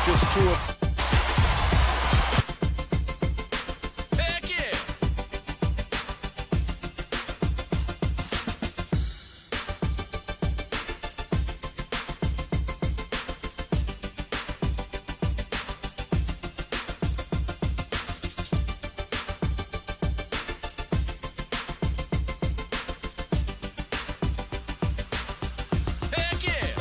just two of. Heck yeah! Heck yeah!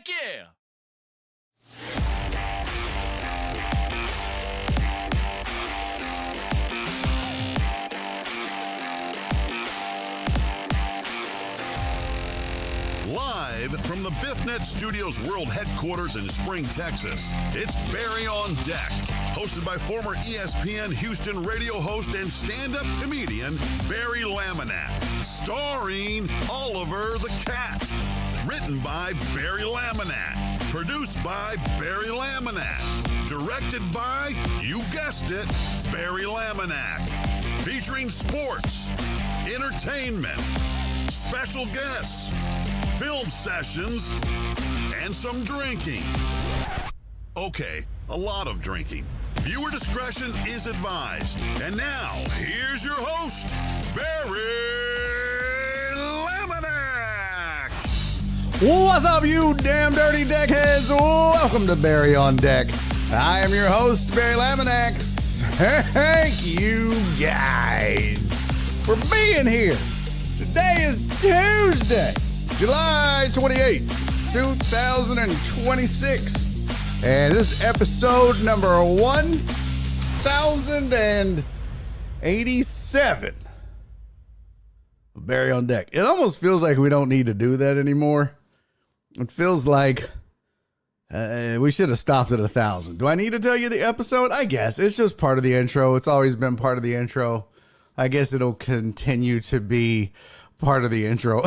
yeah. Live from the BiffNet Studios World Headquarters in Spring, Texas, it's Barry on Deck, hosted by former ESPN Houston radio host and stand-up comedian Barry Laminack, starring Oliver the Cat, written by Barry Laminack, produced by Barry Laminack, directed by, you guessed it, Barry Laminack, featuring sports, entertainment, special guests, film sessions, and some drinking. Okay, a lot of drinking. Viewer discretion is advised. And now, here's your host, Barry Laminack. What's up, you damn dirty deckheads? Welcome to Barry on Deck. I am your host, Barry Laminack. Thank you guys for being here. Today is Tuesday, July 28th, 2026. And this is episode number 1087 of Barry on Deck. It almost feels like we don't need to do that anymore. It feels like we should have stopped at 1,000. Do I need to tell you the episode? I guess. It's just part of the intro. It's always been part of the intro. I guess it'll continue to be part of the intro.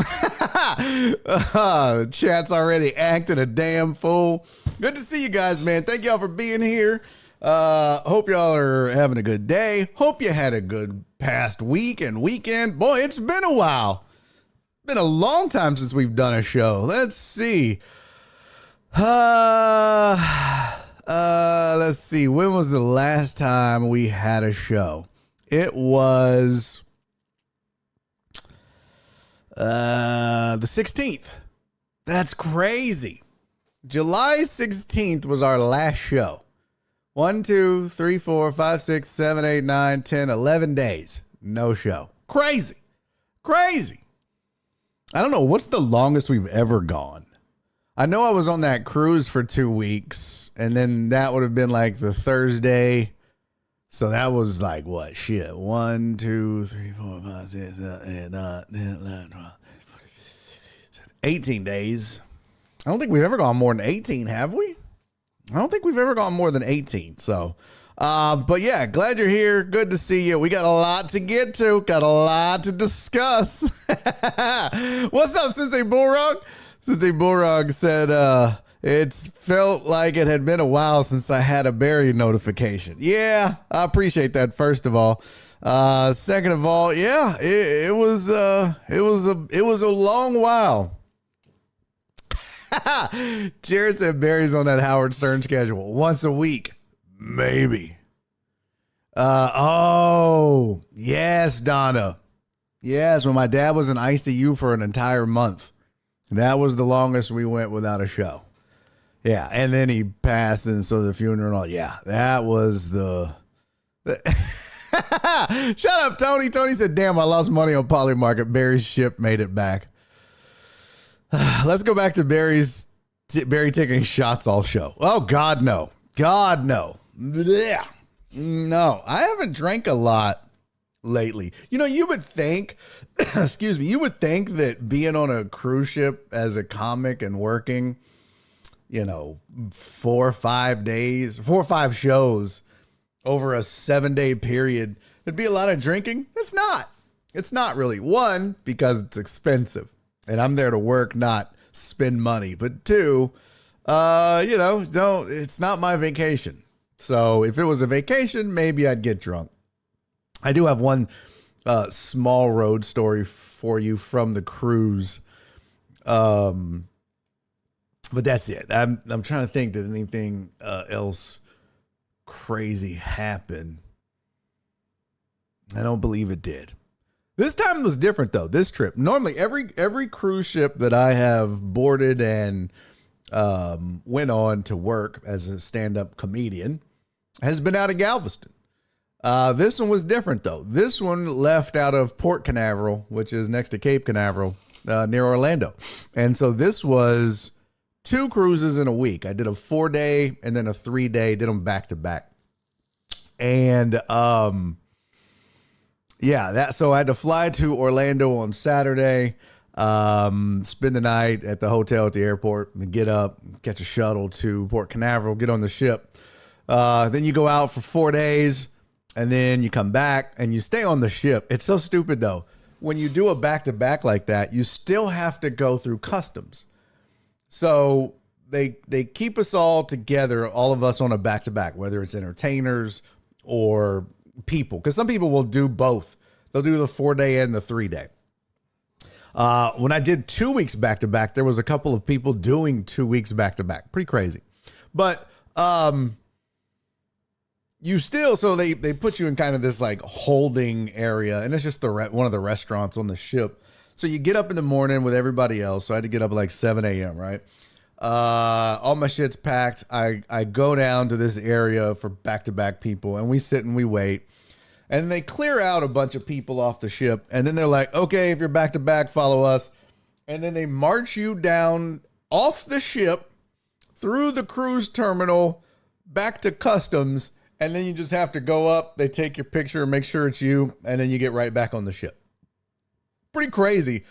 Chat's already acting a damn fool. Good to see you guys, man. Thank y'all for being here. Hope y'all are having a good day. Hope you had a good past week and weekend. Boy, it's been a while. Been a long time since we've done a show. Let's see. Let's see. When was the last time we had a show? It was the 16th. That's crazy. July 16th was our last show. 1, 2, 3, 4, 5, 6, 7, 8, 9, 10, 11 days. No show. Crazy. Crazy. I don't know. What's the longest we've ever gone? I know I was on that cruise for 2 weeks, and then that would have been like the Thursday. So that was like what? Shit. 1, 2, 3, 4, 5, 6, 7, 8, 9, 10, 11, 12, 18 days. I don't think we've ever gone more than 18, have we? I don't think we've ever gone more than 18. So, but yeah, glad you're here. Good to see you. We got a lot to get to. Got a lot to discuss. What's up, Sensei Bullrog? Sensei Bullrog said, it's felt like it had been a while since I had a Barry notification. Yeah, I appreciate that. First of all, second of all, yeah, it was a long while. Jared said Barry's on that Howard Stern schedule once a week, maybe. Oh yes, Donna. Yes, when my dad was in ICU for an entire month, that was the longest we went without a show. Yeah, and then he passed, and so the funeral and all. Yeah, that was the Shut up, Tony. Tony said, damn, I lost money on Polymarket. Barry's ship made it back. Let's go back to Barry taking shots all show. Oh, God, no. God, no. Blech. No, I haven't drank a lot lately. You know, you would think, excuse me, you would think that being on a cruise ship as a comic and working, you know, 4 or 5 days, 4 or 5 shows over a 7-day period, there'd be a lot of drinking. It's not. It's not really. One, because it's expensive and I'm there to work, not spend money. But two, you know, it's not my vacation. So if it was a vacation, maybe I'd get drunk. I do have one small road story for you from the cruise. But that's it. I'm trying to think, did anything else crazy happen? I don't believe it did. This time was different though. This trip, normally every cruise ship that I have boarded and went on to work as a stand-up comedian has been out of Galveston. This one was different though. This one left out of Port Canaveral, which is next to Cape Canaveral, near Orlando. And so this was 2 cruises in a week. I did a 4-day and then a 3-day, did them back to back. And, so I had to fly to Orlando on Saturday, spend the night at the hotel at the airport, and get up, catch a shuttle to Port Canaveral, get on the ship. Then you go out for 4 days, and then you come back and you stay on the ship. It's so stupid though. When you do a back-to-back like that, you still have to go through customs. So they keep us all together, all of us on a back-to-back, whether it's entertainers or people. Because some people will do both. They'll do the 4-day and the 3-day. When I did 2 weeks back-to-back, there was a couple of people doing 2 weeks back-to-back. Pretty crazy. But you still, so they put you in kind of this like holding area, and it's just one of the restaurants on the ship. So you get up in the morning with everybody else. So I had to get up at like 7 a.m., right? All my shit's packed. I go down to this area for back-to-back people, and we sit and we wait. And they clear out a bunch of people off the ship. And then they're like, okay, if you're back-to-back, follow us. And then they march you down off the ship, through the cruise terminal, back to customs. And then you just have to go up. They take your picture, make sure it's you, and then you get right back on the ship. Pretty crazy.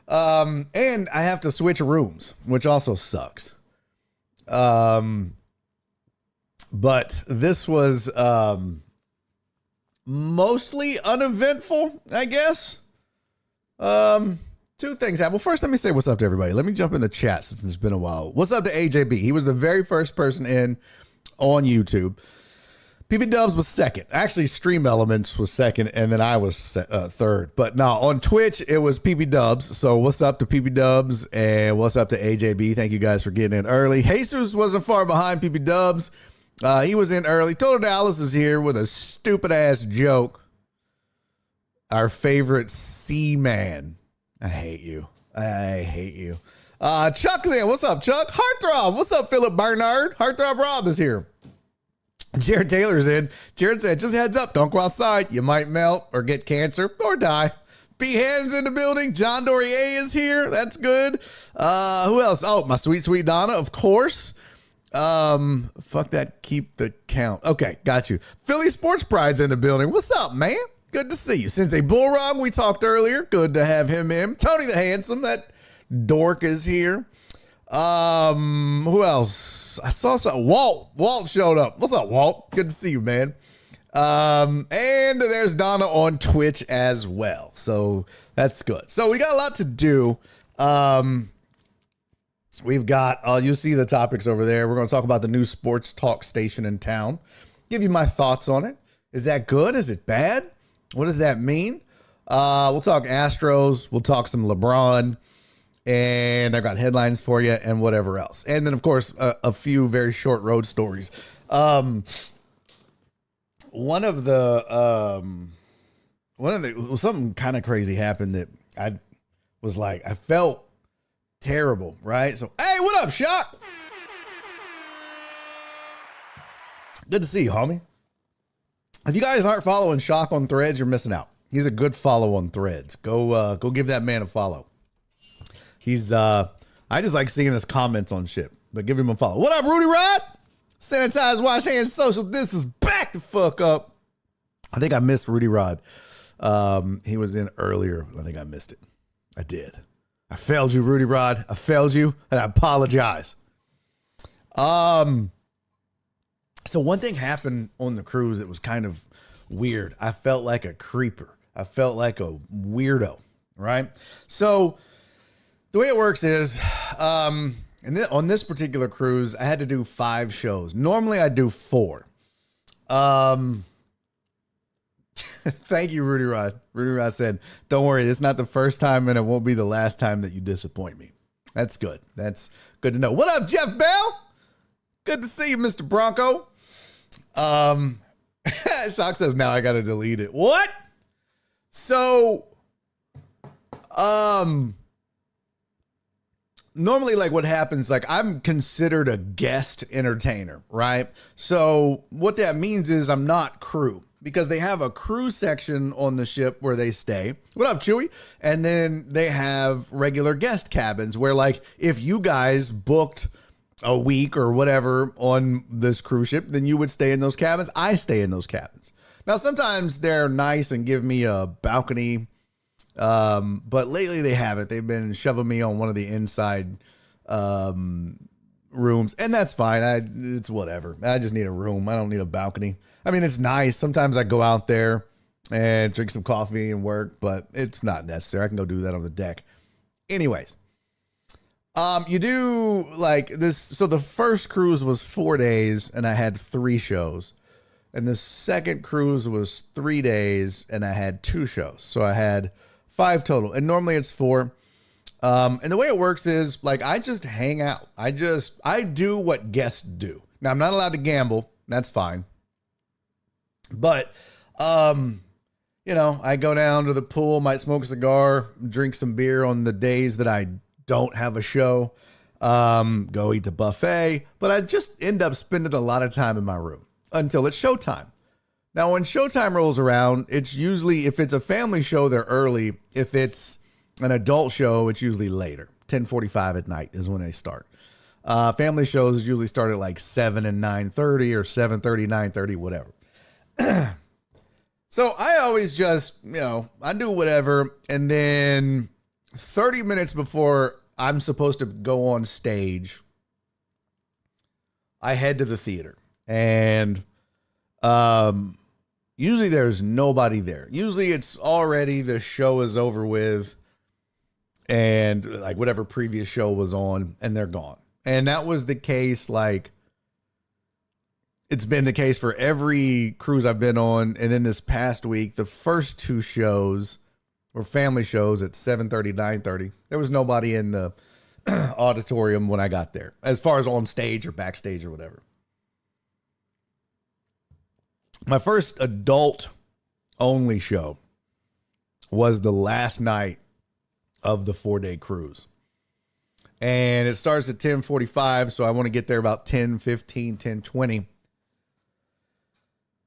And I have to switch rooms, which also sucks. But this was mostly uneventful, I guess. 2 things happened. Well, first, let me say what's up to everybody. Let me jump in the chat since it's been a while. What's up to AJB? He was the very first person in on YouTube. PB Dubs was second. Actually, Stream Elements was second, and then I was third. But no, on Twitch, it was PB Dubs. So what's up to PB Dubs, and what's up to AJB? Thank you guys for getting in early. Jesus wasn't far behind PB Dubs. He was in early. Total Dallas is here with a stupid-ass joke. Our favorite C-Man. I hate you. I hate you. Chuck's in. What's up, Chuck? Heartthrob. What's up, Philip Bernard? Heartthrob Rob is here. Jared Taylor's in. Jared said, just heads up, don't go outside. You might melt or get cancer or die. B Hands in the building. John Dorier is here. That's good. Who else? Oh, my sweet, sweet Donna, of course. Fuck that. Keep the count. Okay, got you. Philly Sports Pride's in the building. What's up, man? Good to see you. Sensei Bullrog, we talked earlier. Good to have him in. Tony the Handsome, that dork is here. Who else? I saw some. Walt showed up. What's up, Walt? Good to see you, man. And there's Donna on Twitch as well. So that's good. So we got a lot to do. We've got, you'll see the topics over there. We're going to talk about the new sports talk station in town. Give you my thoughts on it. Is that good? Is it bad? What does that mean? We'll talk Astros. We'll talk some LeBron. And I've got headlines for you and whatever else. And then, of course, a few very short road stories. Something kind of crazy happened that I felt terrible, right? So, hey, what up, Shock? Good to see you, homie. If you guys aren't following Shock on Threads, you're missing out. He's a good follow on Threads. Go give that man a follow. He's, I just like seeing his comments on shit, but give him a follow. What up, Rudy Rod? Sanitize, wash hands, social distance, back the fuck up. I think I missed Rudy Rod. He was in earlier. I think I missed it. I did. I failed you, Rudy Rod. I failed you, and I apologize. So one thing happened on the cruise that was kind of weird. I felt like a creeper. I felt like a weirdo, right? So the way it works is, on this particular cruise, I had to do 5 shows. Normally I do 4. Thank you, Rudy Rod. Rudy Rod said, don't worry, it's not the first time and it won't be the last time that you disappoint me. That's good. That's good to know. What up, Jeff Bell? Good to see you, Mr. Bronco. Shock says, now I got to delete it. What? So, normally, like, what happens, like, I'm considered a guest entertainer, right? So what that means is I'm not crew. because they have a crew section on the ship where they stay. What up, Chewy? And then they have regular guest cabins where, like, if you guys booked a week or whatever on this cruise ship, then you would stay in those cabins. I stay in those cabins. Now, sometimes they're nice and give me a balcony, but lately they haven't. They've been shoving me on one of the inside rooms, and that's fine. It's whatever. I just need a room. I don't need a balcony. I mean, it's nice. Sometimes I go out there and drink some coffee and work, but it's not necessary. I can go do that on the deck. Anyways, you do like this. So the first cruise was 4 days and I had 3 shows. And the second cruise was 3 days and I had 2 shows. So I had 5 total. And normally it's 4. And the way it works is, like, I just hang out. I do what guests do. Now, I'm not allowed to gamble. That's fine. But, you know, I go down to the pool, might smoke a cigar, drink some beer on the days that I don't have a show, go eat the buffet. But I just end up spending a lot of time in my room until it's showtime. Now, when showtime rolls around, it's usually, if it's a family show, they're early. If it's an adult show, it's usually later. 10:45 at night is when they start. Family shows usually start at like 7 and 9:30 or 7:30, 9:30, whatever. So I always just, you know, I do whatever. And then 30 minutes before I'm supposed to go on stage, I head to the theater. And usually there's nobody there. Usually it's already, the show is over with. And like whatever previous show was on, and they're gone. And that was the case, like, it's been the case for every cruise I've been on. And then this past week, the first 2 shows were family shows at 7:30, 9:30. There was nobody in the auditorium when I got there, as far as on stage or backstage or whatever. My first adult only show was the last night of the 4-day cruise. And it starts at 10:45, so I want to get there about 10:15, 10:20.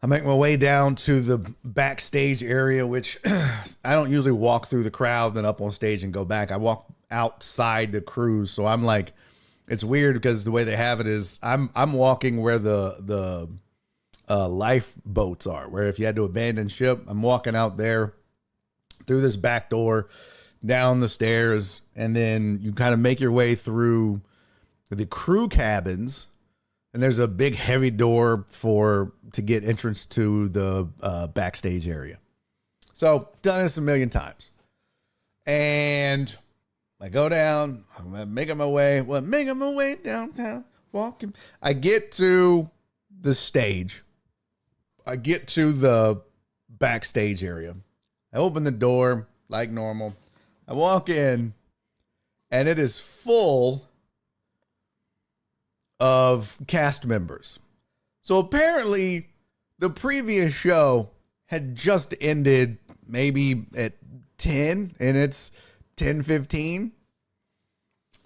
I make my way down to the backstage area, which I don't usually walk through the crowd, then up on stage and go back. I walk outside the cruise, so I'm like, it's weird because the way they have it is I'm walking where the lifeboats are, where if you had to abandon ship, I'm walking out there through this back door, down the stairs, and then you kind of make your way through the crew cabins, and there's a big heavy door to get entrance to the backstage area. So I've done this a million times, and I go down, I'm making my way downtown, walking. I get to the stage. I get to the backstage area. I open the door like normal. I walk in, and it is full of cast members. So apparently the previous show had just ended maybe at 10, and it's 10:15.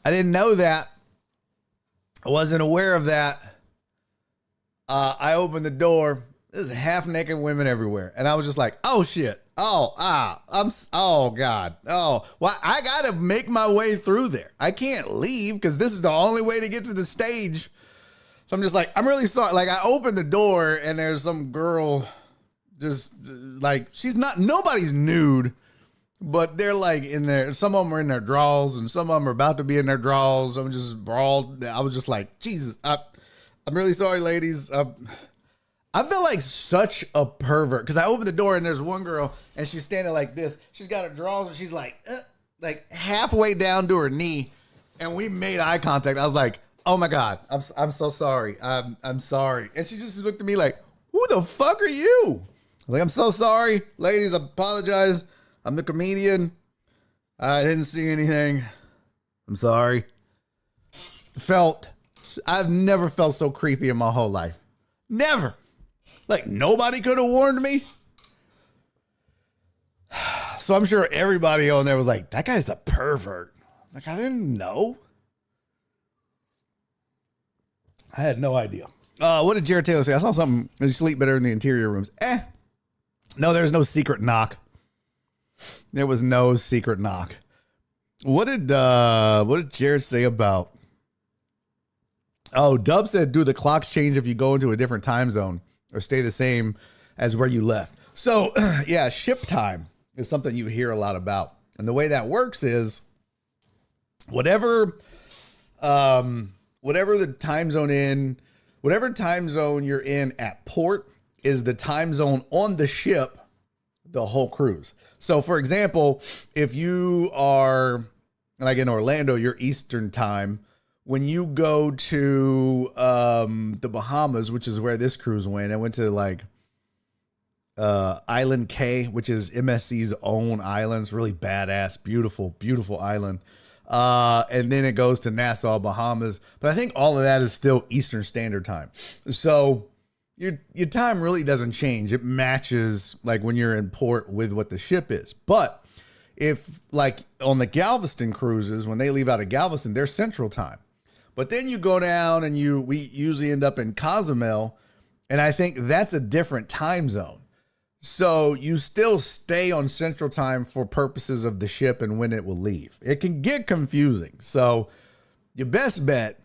I didn't know that. I wasn't aware of that. I opened the door. There's half naked women everywhere. And I was just like, oh shit. Oh God. Oh, well, I got to make my way through there. I can't leave because this is the only way to get to the stage. So I'm just like, I'm really sorry. Like, I opened the door and there's some girl just like, nobody's nude, but they're like in there. Some of them are in their drawers and some of them are about to be in their drawers. I'm just brawled. I was just like, Jesus, I'm really sorry, ladies. I feel like such a pervert because I opened the door and there's one girl and she's standing like this. She's got her drawers and she's like halfway down to her knee, and we made eye contact. I was like, oh my God, I'm so sorry. I'm sorry. And she just looked at me like, who the fuck are you? I was like, I'm so sorry, ladies. I apologize. I'm the comedian. I didn't see anything. I'm sorry. I've never felt so creepy in my whole life. Never. Like, nobody could have warned me. So I'm sure everybody on there was like, that guy's the pervert. Like, I didn't know. I had no idea. What did Jared Taylor say? I saw something. You sleep better in the interior rooms. No, there's no secret knock. There was no secret knock. What did Jared say about? Oh, Dub said, do the clocks change if you go into a different time zone or stay the same as where you left? So, yeah, ship time is something you hear a lot about. And the way that works is whatever the time zone whatever time zone you're in at port is the time zone on the ship the whole cruise. So, for example, if you are like in Orlando, you're Eastern time. When you go to the Bahamas, which is where this cruise went, I went to like Island K, which is MSC's own island. It's really badass, beautiful, beautiful island. And then it goes to Nassau, Bahamas. But I think all of that is still Eastern Standard Time. So your time really doesn't change. It matches like when you're in port with what the ship is. But if like on the Galveston cruises, when they leave out of Galveston, they're Central Time. But then you go down and we usually end up in Cozumel, and I think that's a different time zone. So you still stay on Central Time for purposes of the ship and when it will leave. It can get confusing. So your best bet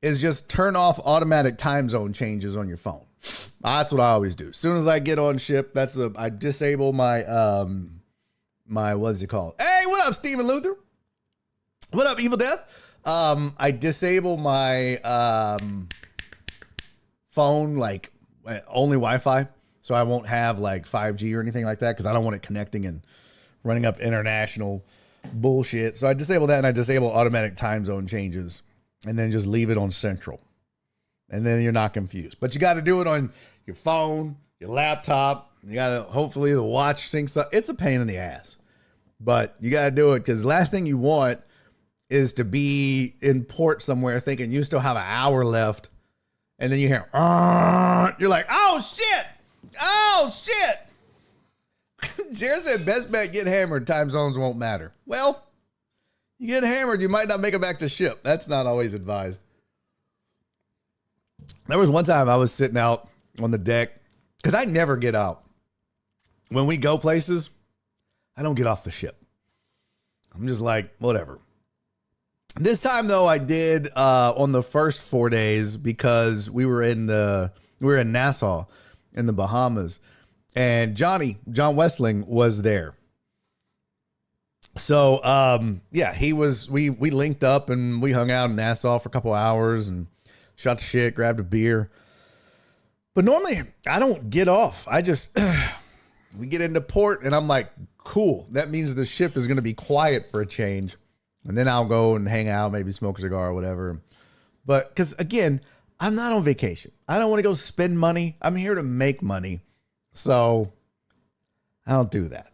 is just turn off automatic time zone changes on your phone. That's what I always do. As soon as I get on ship, I disable my what is it called? Hey, what up, Stephen Luther? What up, Evil Death? I disable my phone, like only Wi-Fi, so I won't have like 5G or anything like that because I don't want it connecting and running up international bullshit. So I disable that, and I disable automatic time zone changes, and then just leave it on Central, and then you're not confused. But you got to do it on your phone, your laptop. You got to hopefully the watch syncs up. It's a pain in the ass, but you got to do it because the last thing you want is to be in port somewhere thinking you still have an hour left, and then you hear, you're like, oh shit, Jared said best bet, get hammered, time zones won't matter. Well, you get hammered, you might not make it back to ship. That's not always advised. There was one time I was sitting out on the deck because I never get out. When we go places, I don't get off the ship. I'm just like, whatever. This time though, I did on the first 4 days because we were in Nassau in the Bahamas, and John Westling was there. So yeah, we linked up and we hung out in Nassau for a couple hours and shot the shit, grabbed a beer. But normally I don't get off. I just we get into port and I'm like, cool. That means the ship is going to be quiet for a change. And then I'll go and hang out, maybe smoke a cigar or whatever. But because, again, I'm not on vacation. I don't want to go spend money. I'm here to make money. So I don't do that.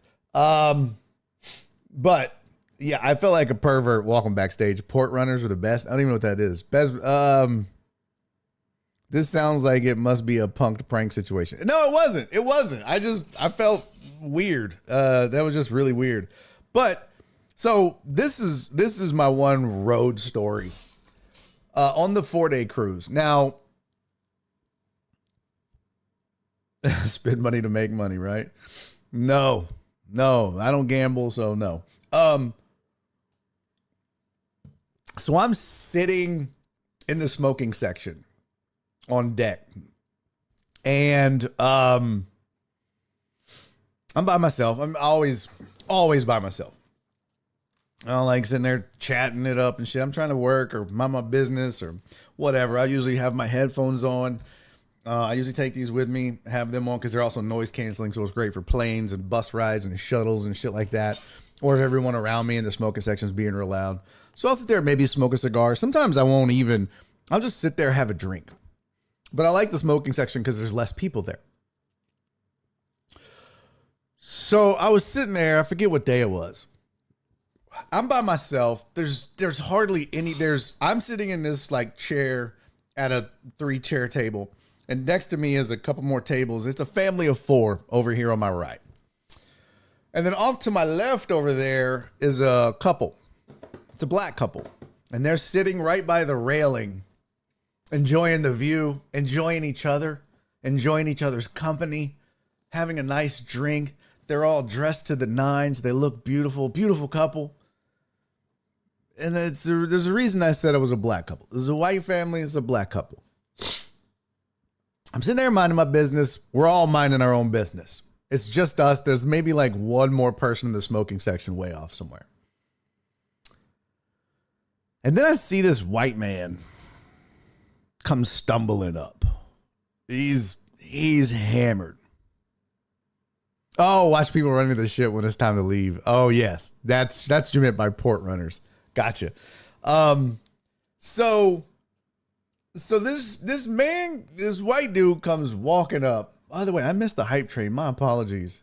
But, yeah, I felt like a pervert walking backstage. Port runners are the best. I don't even know what that is. This sounds like it must be a punked prank situation. No, it wasn't. It wasn't. I felt weird. That was just really weird. But... so this is my one road story on the 4-day cruise. Now, spend money to make money, right? No, I don't gamble, so no. So I'm sitting in the smoking section on deck, and I'm by myself. I'm always by myself. I don't like sitting there chatting it up and shit. I'm trying to work or mind my business or whatever. I usually have my headphones on. I usually take these with me, have them on because they're also noise canceling. So it's great for planes and bus rides and shuttles and shit like that. Or if everyone around me in the smoking section is being real loud. So I'll sit there, maybe smoke a cigar. Sometimes I'll just sit there, have a drink. But I like the smoking section because there's less people there. So I was sitting there. I forget what day it was. I'm by myself. There's hardly any. I'm sitting in this like chair at a 3-chair table, and next to me is a couple more tables. It's a family of 4 over here on my right, and then off to my left over there is a couple. It's a black couple, and they're sitting right by the railing, enjoying the view, enjoying each other, enjoying each other's company, having a nice drink. They're all dressed to the nines. They look beautiful, beautiful couple. And there's a reason I said it was a black couple. It was a white family. It's a black couple. I'm sitting there minding my business. We're all minding our own business. It's just us. There's maybe like one more person in the smoking section way off somewhere. And then I see this white man come stumbling up. He's hammered. Oh, watch people running the shit when it's time to leave. Oh, yes. That's what you meant by port runners. Gotcha. So this man, this white dude comes walking up. By the way, I missed the hype train. My apologies.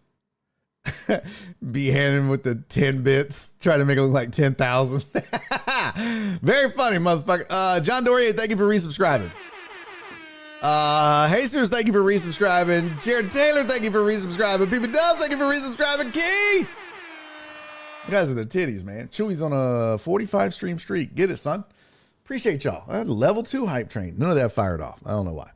Be handing with the 10 bits, try to make it look like 10,000. Very funny, motherfucker. John Dorier, thank you for resubscribing. Jesus, thank you for resubscribing. Jared Taylor, thank you for resubscribing. People Dubs, thank you for resubscribing. Keith! You guys are the titties, man. Chewy's on a 45 stream streak. Get it, son. Appreciate y'all. Level 2 hype train. None of that fired off. I don't know why.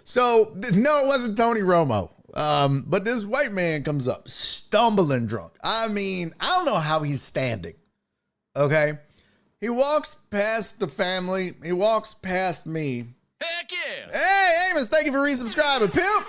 So, no, it wasn't Tony Romo. But this white man comes up, stumbling drunk. I mean, I don't know how he's standing. Okay? He walks past the family. He walks past me. Heck yeah! Hey, Amos, thank you for resubscribing, pimp.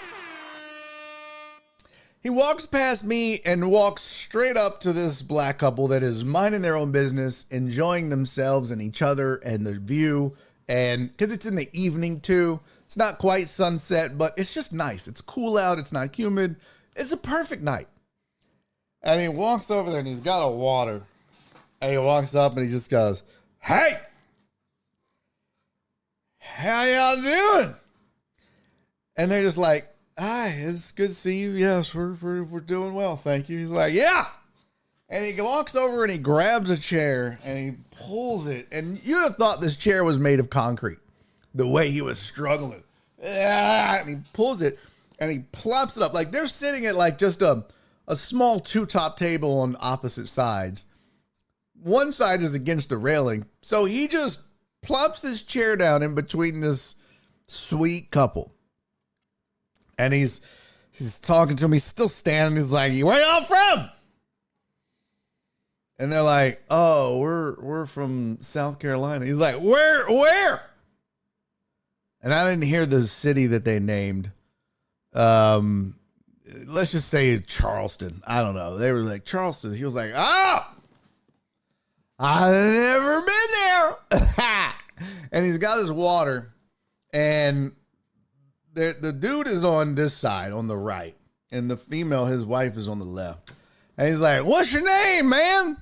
He walks past me and walks straight up to this black couple that is minding their own business, enjoying themselves and each other and the view. And because it's in the evening too, it's not quite sunset, but it's just nice. It's cool out. It's not humid. It's a perfect night. And he walks over there and he's got a water. And he walks up and he just goes, "Hey, how y'all doing?" And they're just like, "Hi, it's good to see you. Yes, we're doing well, thank you." He's like, "Yeah." And he walks over and he grabs a chair and he pulls it. And you'd have thought this chair was made of concrete, the way he was struggling. And he pulls it and he plops it up. Like they're sitting at like just a small two-top table on opposite sides. One side is against the railing. So he just plops this chair down in between this sweet couple. And he's talking to him. He's still standing. He's like, "Where y'all from?" And they're like, "Oh, we're from South Carolina." He's like, Where? And I didn't hear the city that they named. Let's just say Charleston. I don't know. They were like, "Charleston." He was like, "Oh, I've never been there." And he's got his water. And the dude is on this side, on the right. And the female, his wife, is on the left. And he's like, "What's your name, man?"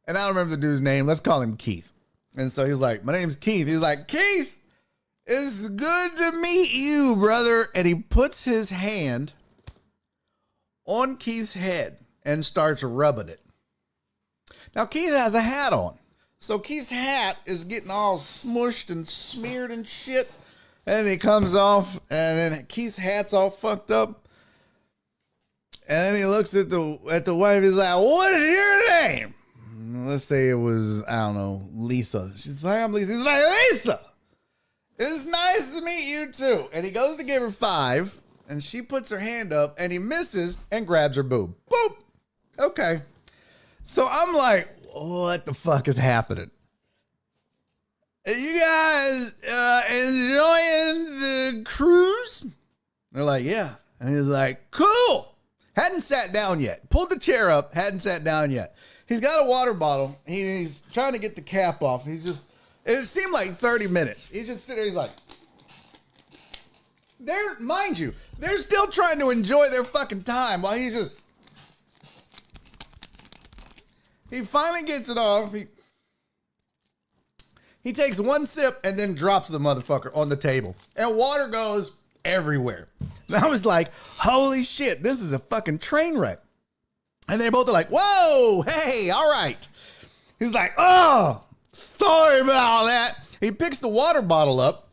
And I don't remember the dude's name. Let's call him Keith. And so he's like, "My name's Keith." He's like, "Keith, it's good to meet you, brother." And he puts his hand on Keith's head and starts rubbing it. Now, Keith has a hat on. So Keith's hat is getting all smushed and smeared and shit. And he comes off, and then Keith's hat's all fucked up. And then he looks at the wife. He's like, "What is your name?" Let's say it was, I don't know, Lisa. She's like, "I'm Lisa." He's like, "Lisa, it's nice to meet you too." And he goes to give her 5, and she puts her hand up, and he misses and grabs her boob. Boop. Okay. So I'm like, what the fuck is happening? "Are you guys enjoying the cruise?" They're like, "Yeah." And he's like, "Cool." Hadn't sat down yet. Pulled the chair up. Hadn't sat down yet. He's got a water bottle. He's trying to get the cap off. It seemed like 30 minutes. He's just sitting there. He's like, mind you, they're still trying to enjoy their fucking time while he's just. He finally gets it off. He takes one sip and then drops the motherfucker on the table. And water goes everywhere. And I was like, holy shit, this is a fucking train wreck. And they both are like, "Whoa, hey, all right." He's like, "Oh, sorry about that." He picks the water bottle up.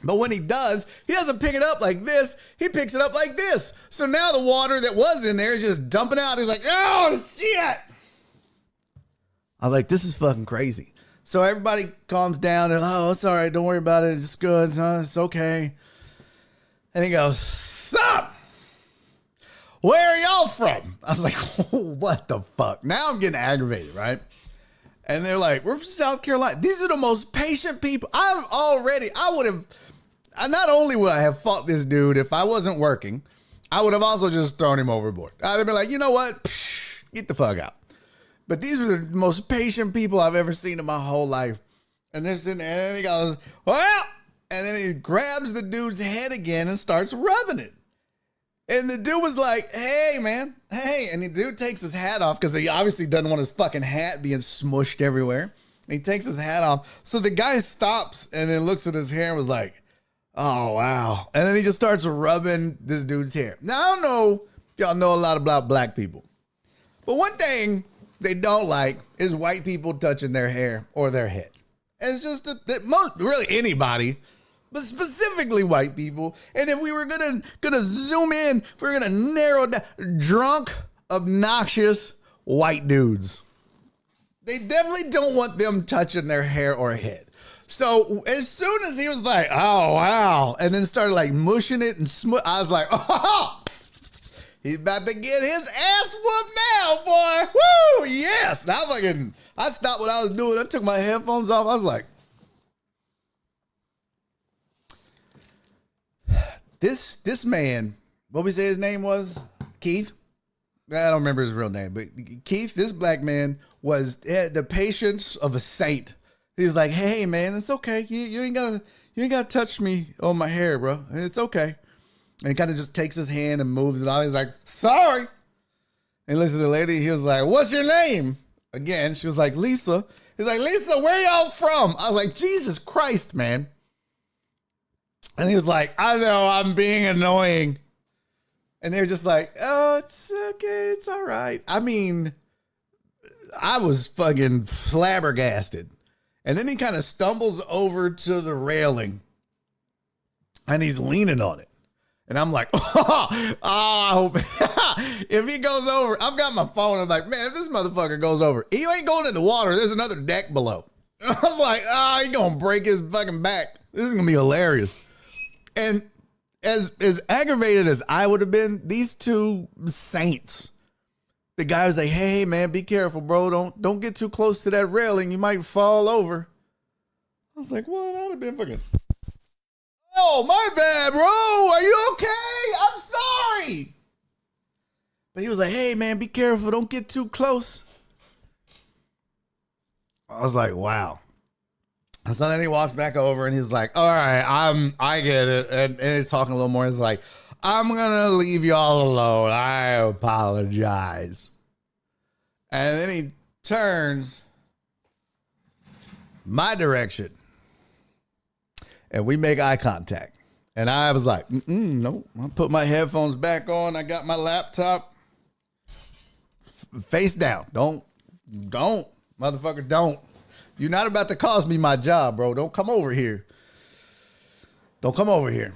But when he doesn't pick it up like this. He picks it up like this. So now the water that was in there is just dumping out. He's like, "Oh, shit." I was like, this is fucking crazy. So everybody calms down and, "Oh, it's all right. Don't worry about it. It's good. It's okay." And he goes, "Sup? where are y'all from? I was like, what the fuck? Now I'm getting aggravated, right? And they're like, we're from South Carolina. These are the most patient people. Not only would I have fought this dude if I wasn't working, I would have also just thrown him overboard. I'd have been like, you know what? Psh, get the fuck out. But these are the most patient people I've ever seen in my whole life. And they're sitting there and he goes, well, and then he grabs the dude's head again and starts rubbing it. And the dude was like, hey, man, hey. And the dude takes his hat off because he obviously doesn't want his fucking hat being smushed everywhere. And he takes his hat off. So the guy stops and then looks at his hair and was like, oh, wow. And then he just starts rubbing this dude's hair. Now, I don't know if y'all know a lot about black people. But one thing they don't like is white people touching their hair or their head. It's just that most, really anybody, but specifically white people. And if we were gonna zoom in, if we were gonna narrow down, drunk, obnoxious white dudes. They definitely don't want them touching their hair or head. So as soon as he was like, oh, wow, and then started like mushing it and I was like, oh, he's about to get his ass whooped now, boy. Woo, yes. And I stopped what I was doing. I took my headphones off. I was like, this man, what we say his name was? Keith? I don't remember his real name, but Keith, this black man had the patience of a saint. He was like, hey, man, it's okay. You ain't gotta touch me on my hair, bro. It's okay. And he kind of just takes his hand and moves it on. He's like, sorry. And he looks at the lady. He was like, what's your name? Again, she was like, Lisa. He's like, Lisa, where y'all from? I was like, Jesus Christ, man. And he was like, I know, I'm being annoying. And they were just like, oh, it's okay. It's all right. I mean, I was fucking flabbergasted. And then he kind of stumbles over to the railing and he's leaning on it. And I'm like, I hope if he goes over, I've got my phone. I'm like, man, if this motherfucker goes over, he ain't going in the water. There's another deck below. I was like, he's going to break his fucking back. This is going to be hilarious. And as aggravated as I would have been, these two saints, the guy was like, hey, man, be careful, bro. Don't get too close to that railing. You might fall over. I was like, what? I'd have been fucking... Oh, my bad, bro. Are you okay? I'm sorry. But he was like, hey, man, be careful. Don't get too close. I was like, wow. And so then he walks back over and he's like, all right, I get it. And he's talking a little more. He's like, I'm going to leave y'all alone. I apologize. And then he turns my direction. And we make eye contact. And I was like, nope. I put my headphones back on. I got my laptop face down. Don't, motherfucker, don't. You're not about to cost me my job, bro. Don't come over here. Don't come over here.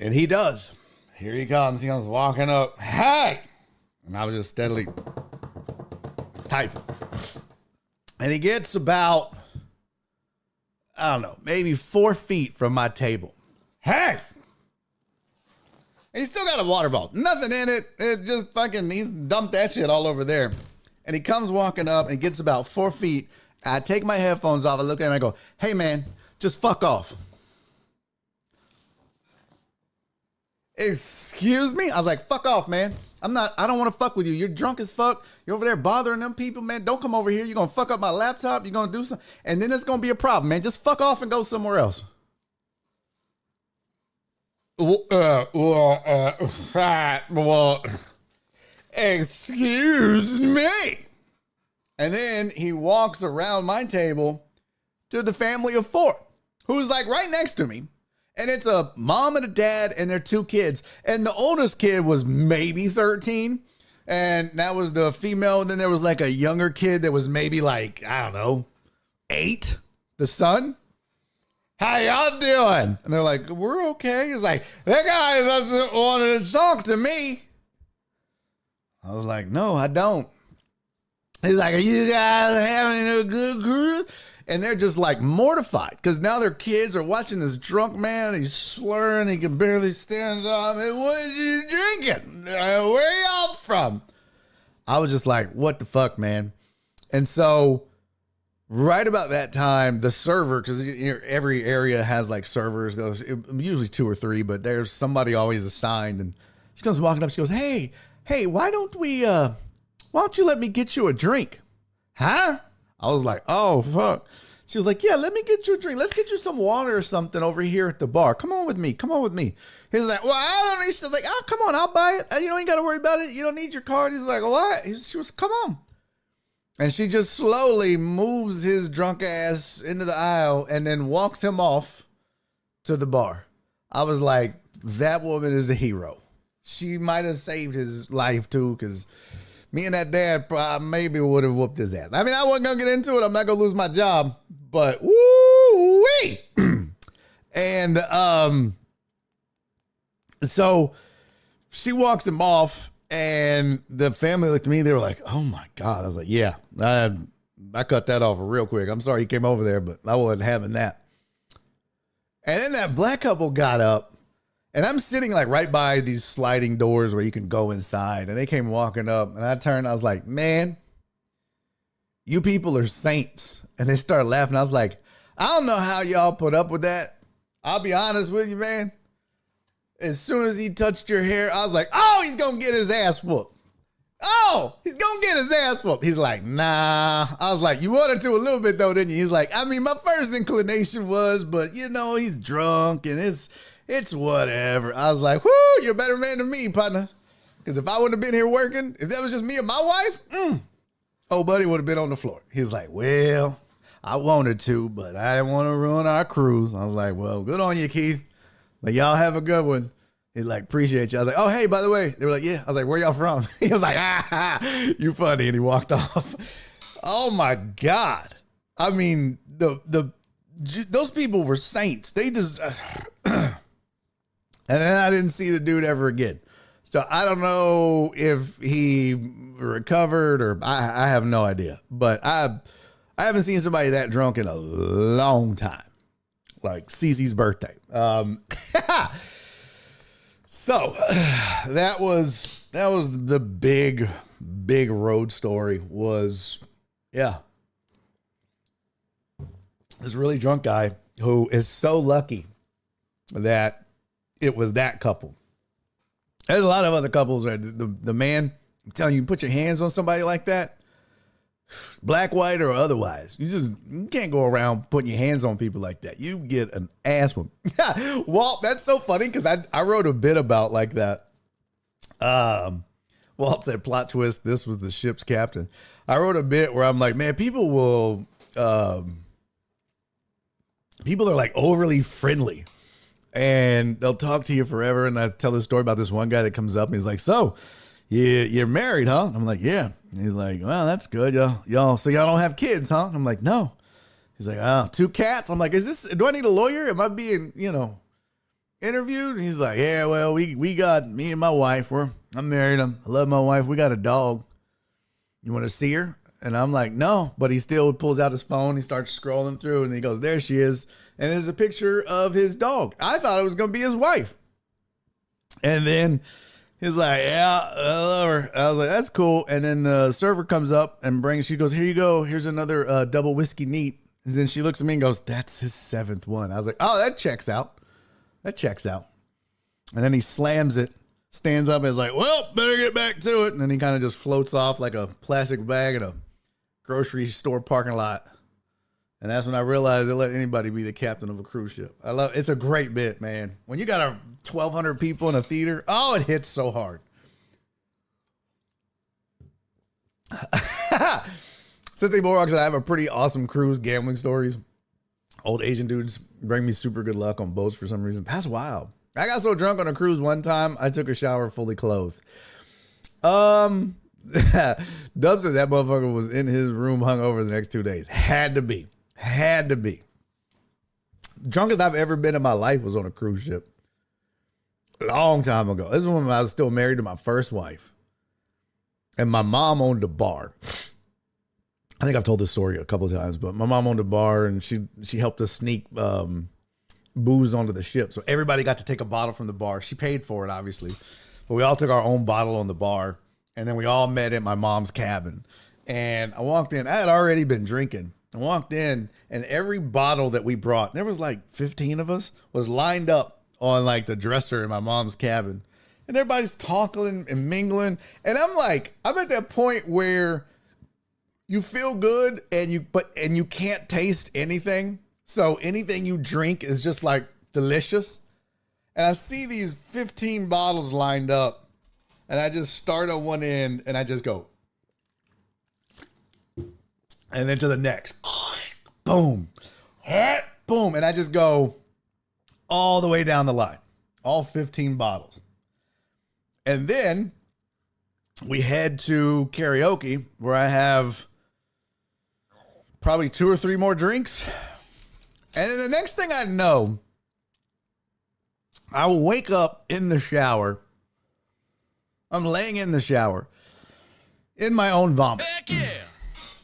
And he does. Here he comes. He comes walking up. Hey! And I was just steadily typing. And he gets about, I don't know, maybe 4 feet from my table. Hey! And he's still got a water bottle. Nothing in it. It just fucking, he's dumped that shit all over there. And he comes walking up and gets about 4 feet. I take my headphones off. I look at him and I go, hey, man, just fuck off. Excuse me? I was like, fuck off, man. I don't want to fuck with you. You're drunk as fuck. You're over there bothering them people, man. Don't come over here. You're going to fuck up my laptop. You're going to do something. And then it's going to be a problem, man. Just fuck off and go somewhere else. Excuse me. And then he walks around my table to the family of 4, who's like right next to me. And it's a mom and a dad and their 2 kids. And the oldest kid was maybe 13. And that was the female. And then there was like a younger kid that was maybe like, I don't know, 8, the son. How y'all doing? And they're like, we're okay. He's like, that guy doesn't want to talk to me. I was like, no, I don't. He's like, are you guys having a good cruise? And they're just like mortified because now their kids are watching this drunk man. He's slurring. He can barely stand up. And what is you drinking? Where y'all from? I was just like, what the fuck, man? And so right about that time, the server, because every area has like servers, those usually 2 or 3, but there's somebody always assigned. And she comes walking up. She goes, hey, why don't you let me get you a drink? Huh? I was like, oh, fuck. She was like, yeah, let me get you a drink. Let's get you some water or something over here at the bar. Come on with me. He's like, well, I don't need. She's like, oh, come on, I'll buy it. You ain't got to worry about it. You don't need your card. He's like, what? She was, come on. And she just slowly moves his drunk ass into the aisle and then walks him off to the bar. I was like, that woman is a hero. She might have saved his life too, because me and that dad maybe would have whooped his ass. I mean, I wasn't going to get into it. I'm not going to lose my job, but woo-wee. And so she walks him off, and the family looked at me. They were like, oh, my God. I was like, yeah, I cut that off real quick. I'm sorry you came over there, but I wasn't having that. And then that black couple got up. And I'm sitting like right by these sliding doors where you can go inside. And they came walking up and I turned, I was like, man, you people are saints. And they started laughing. I was like, I don't know how y'all put up with that. I'll be honest with you, man. As soon as he touched your hair, I was like, oh, he's going to get his ass whooped. Oh, he's going to get his ass whooped. He's like, nah. I was like, you wanted to a little bit though, didn't you? He's like, I mean, my first inclination was, but he's drunk and it's whatever. I was like, whoo, you're a better man than me, partner. Because if I wouldn't have been here working, if that was just me and my wife, old buddy would have been on the floor. He's like, well, I wanted to, but I didn't want to ruin our cruise. I was like, well, good on you, Keith. Like, y'all have a good one. He's like, appreciate you. I was like, oh, hey, by the way. They were like, yeah. I was like, where y'all from? He was like, you funny. And he walked off. Oh, my God. I mean, those people were saints. They just... And then I didn't see the dude ever again. So I don't know if he recovered or I have no idea. But I haven't seen somebody that drunk in a long time. Like Cece's birthday. So that was the big road story was, yeah. This really drunk guy who is so lucky that it was that couple. There's a lot of other couples where the man, I'm telling you, put your hands on somebody like that, black, white, or otherwise. You can't go around putting your hands on people like that. You get an ass one. Walt, that's so funny because I wrote a bit about like that. Walt said, plot twist, this was the ship's captain. I wrote a bit where I'm like, man, people are like overly friendly. And they'll talk to you forever. And I tell this story about this one guy that comes up and he's like, so you're married, huh? I'm like, yeah. And he's like, well, that's good. Y'all, so y'all don't have kids, huh? I'm like, no. He's like, oh, 2 cats. I'm like, do I need a lawyer? Am I being, interviewed? And he's like, yeah, well, we got me and my wife. I'm married. I love my wife. We got a dog. You want to see her? And I'm like, no, but he still pulls out his phone. He starts scrolling through and he goes, there she is. And there's a picture of his dog. I thought it was going to be his wife. And then he's like, yeah, I love her. I was like, that's cool. And then the server comes up and she goes, here you go. Here's another double whiskey neat. And then she looks at me and goes, that's his 7th one. I was like, oh, that checks out. And then he slams it, stands up and is like, well, better get back to it. And then he kind of just floats off like a plastic bag in a grocery store parking lot. And that's when I realized they let anybody be the captain of a cruise ship. It's a great bit, man. When you got 1,200 people in a theater, oh, it hits so hard. Since Morocco said I have a pretty awesome cruise gambling stories. Old Asian dudes bring me super good luck on boats for some reason. That's wild. I got so drunk on a cruise one time, I took a shower fully clothed. Dub said that motherfucker was in his room hungover the next 2 days. Had to be. Drunkest I've ever been in my life was on a cruise ship. A long time ago. This is when I was still married to my first wife. And my mom owned a bar. I think I've told this story a couple of times, but my mom owned a bar and she helped us sneak booze onto the ship. So everybody got to take a bottle from the bar. She paid for it, obviously, but we all took our own bottle on the bar, and then we all met at my mom's cabin. And I walked in. I had already been drinking. I walked in, and every bottle that we brought, there was like 15 of us, was lined up on like the dresser in my mom's cabin. And everybody's talking and mingling. And I'm at that point where you feel good and you can't taste anything. So anything you drink is just like delicious. And I see these 15 bottles lined up, and I just start on one end and I just go. And then to the next. Boom. Boom. And I just go all the way down the line. All 15 bottles. And then we head to karaoke, where I have probably 2 or 3 more drinks. And then the next thing I know, I wake up in the shower. I'm laying in the shower in my own vomit. Heck yeah.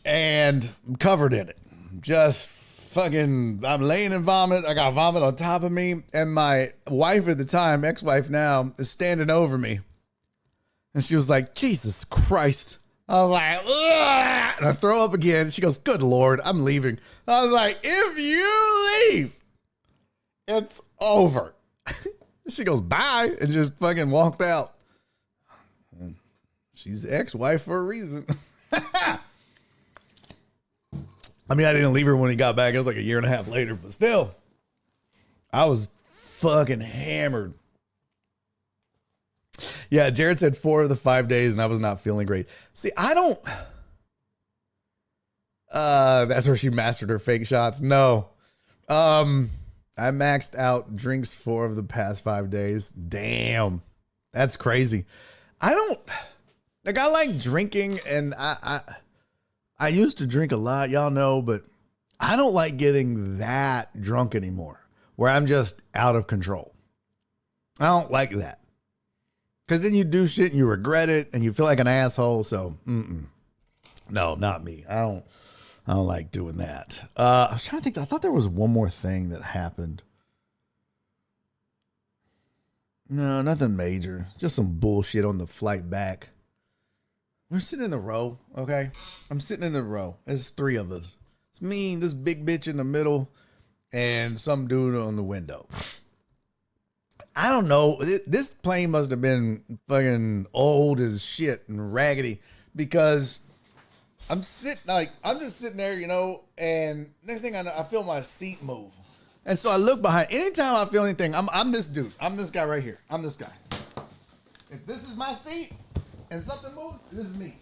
And I'm covered in it. Just fucking, I'm laying in vomit. I got vomit on top of me. And my wife at the time, ex-wife now, is standing over me. And she was like, Jesus Christ. I was like, ugh! And I throw up again. She goes, good Lord, I'm leaving. I was like, if you leave, it's over. She goes, bye, and just fucking walked out. She's the ex-wife for a reason. I mean, I didn't leave her when he got back. It was like a year and a half later, but still, I was fucking hammered. Yeah, Jared said 4 of the 5 days, and I was not feeling great. See, I don't. That's where she mastered her fake shots. No. I maxed out drinks 4 of the past 5 days. Damn. That's crazy. I like drinking, and I used to drink a lot, y'all know, but I don't like getting that drunk anymore, where I'm just out of control. I don't like that. Because then you do shit and you regret it and you feel like an asshole. So, no, not me. I don't like doing that. I was trying to think. I thought there was one more thing that happened. No, nothing major. Just some bullshit on the flight back. We're sitting in the row, okay? I'm sitting in the row. There's 3 of us. It's me, this big bitch in the middle, and some dude on the window. I don't know. This plane must have been fucking old as shit and raggedy, because I'm just sitting there, you know, and next thing I know, I feel my seat move. And so I look behind. Anytime I feel anything, I'm this dude. I'm this guy right here. I'm this guy. If this is my seat and something moves, this is me.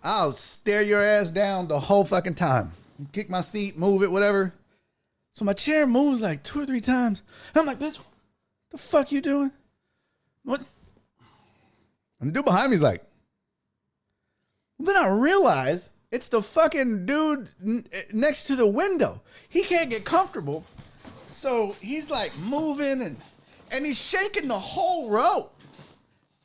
I'll stare your ass down the whole fucking time. Kick my seat, move it, whatever. So my chair moves like 2 or 3 times. And I'm like, bitch, what the fuck you doing? What? And the dude behind me's like, then I realize it's the fucking dude next to the window. He can't get comfortable. So he's like moving and he's shaking the whole row.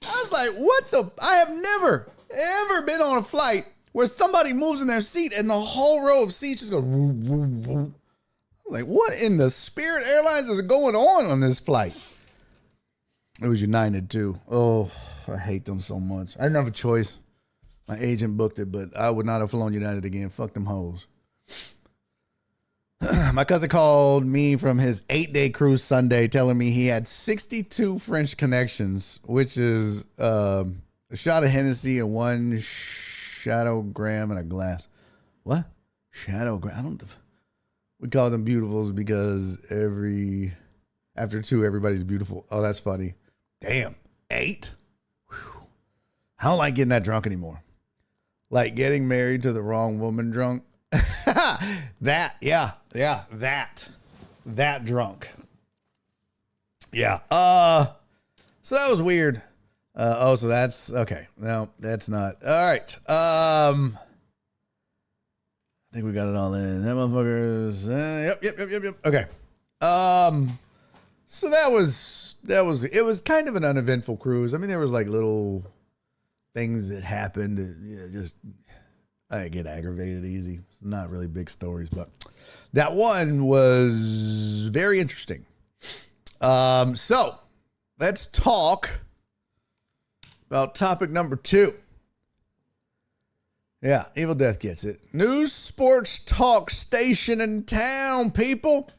I was like, what the? I have never, ever been on a flight where somebody moves in their seat and the whole row of seats just goes woo, woo, woo. I'm like, what in the Spirit Airlines is going on this flight? It was United too. Oh, I hate them so much. I didn't have a choice. My agent booked it, but I would not have flown United again. Fuck them hoes. My cousin called me from his 8-day cruise Sunday telling me he had 62 French connections, which is a shot of Hennessy and 1 Shadow Graham and a glass. What? Shadow Graham? I don't. We call them beautifuls because after 2, everybody's beautiful. Oh, that's funny. Damn. 8? Whew. I don't like getting that drunk anymore. Like getting married to the wrong woman drunk. That drunk. Yeah. So that was weird. So that's okay. No, that's not. All right. I think we got it all in. That motherfuckers. Yep. Okay. So it was kind of an uneventful cruise. I mean, there was like little things that happened. I get aggravated easy. It's not really big stories, but that one was very interesting. So let's talk about topic number 2. Yeah, Evil Death gets it. New sports talk station in town, people.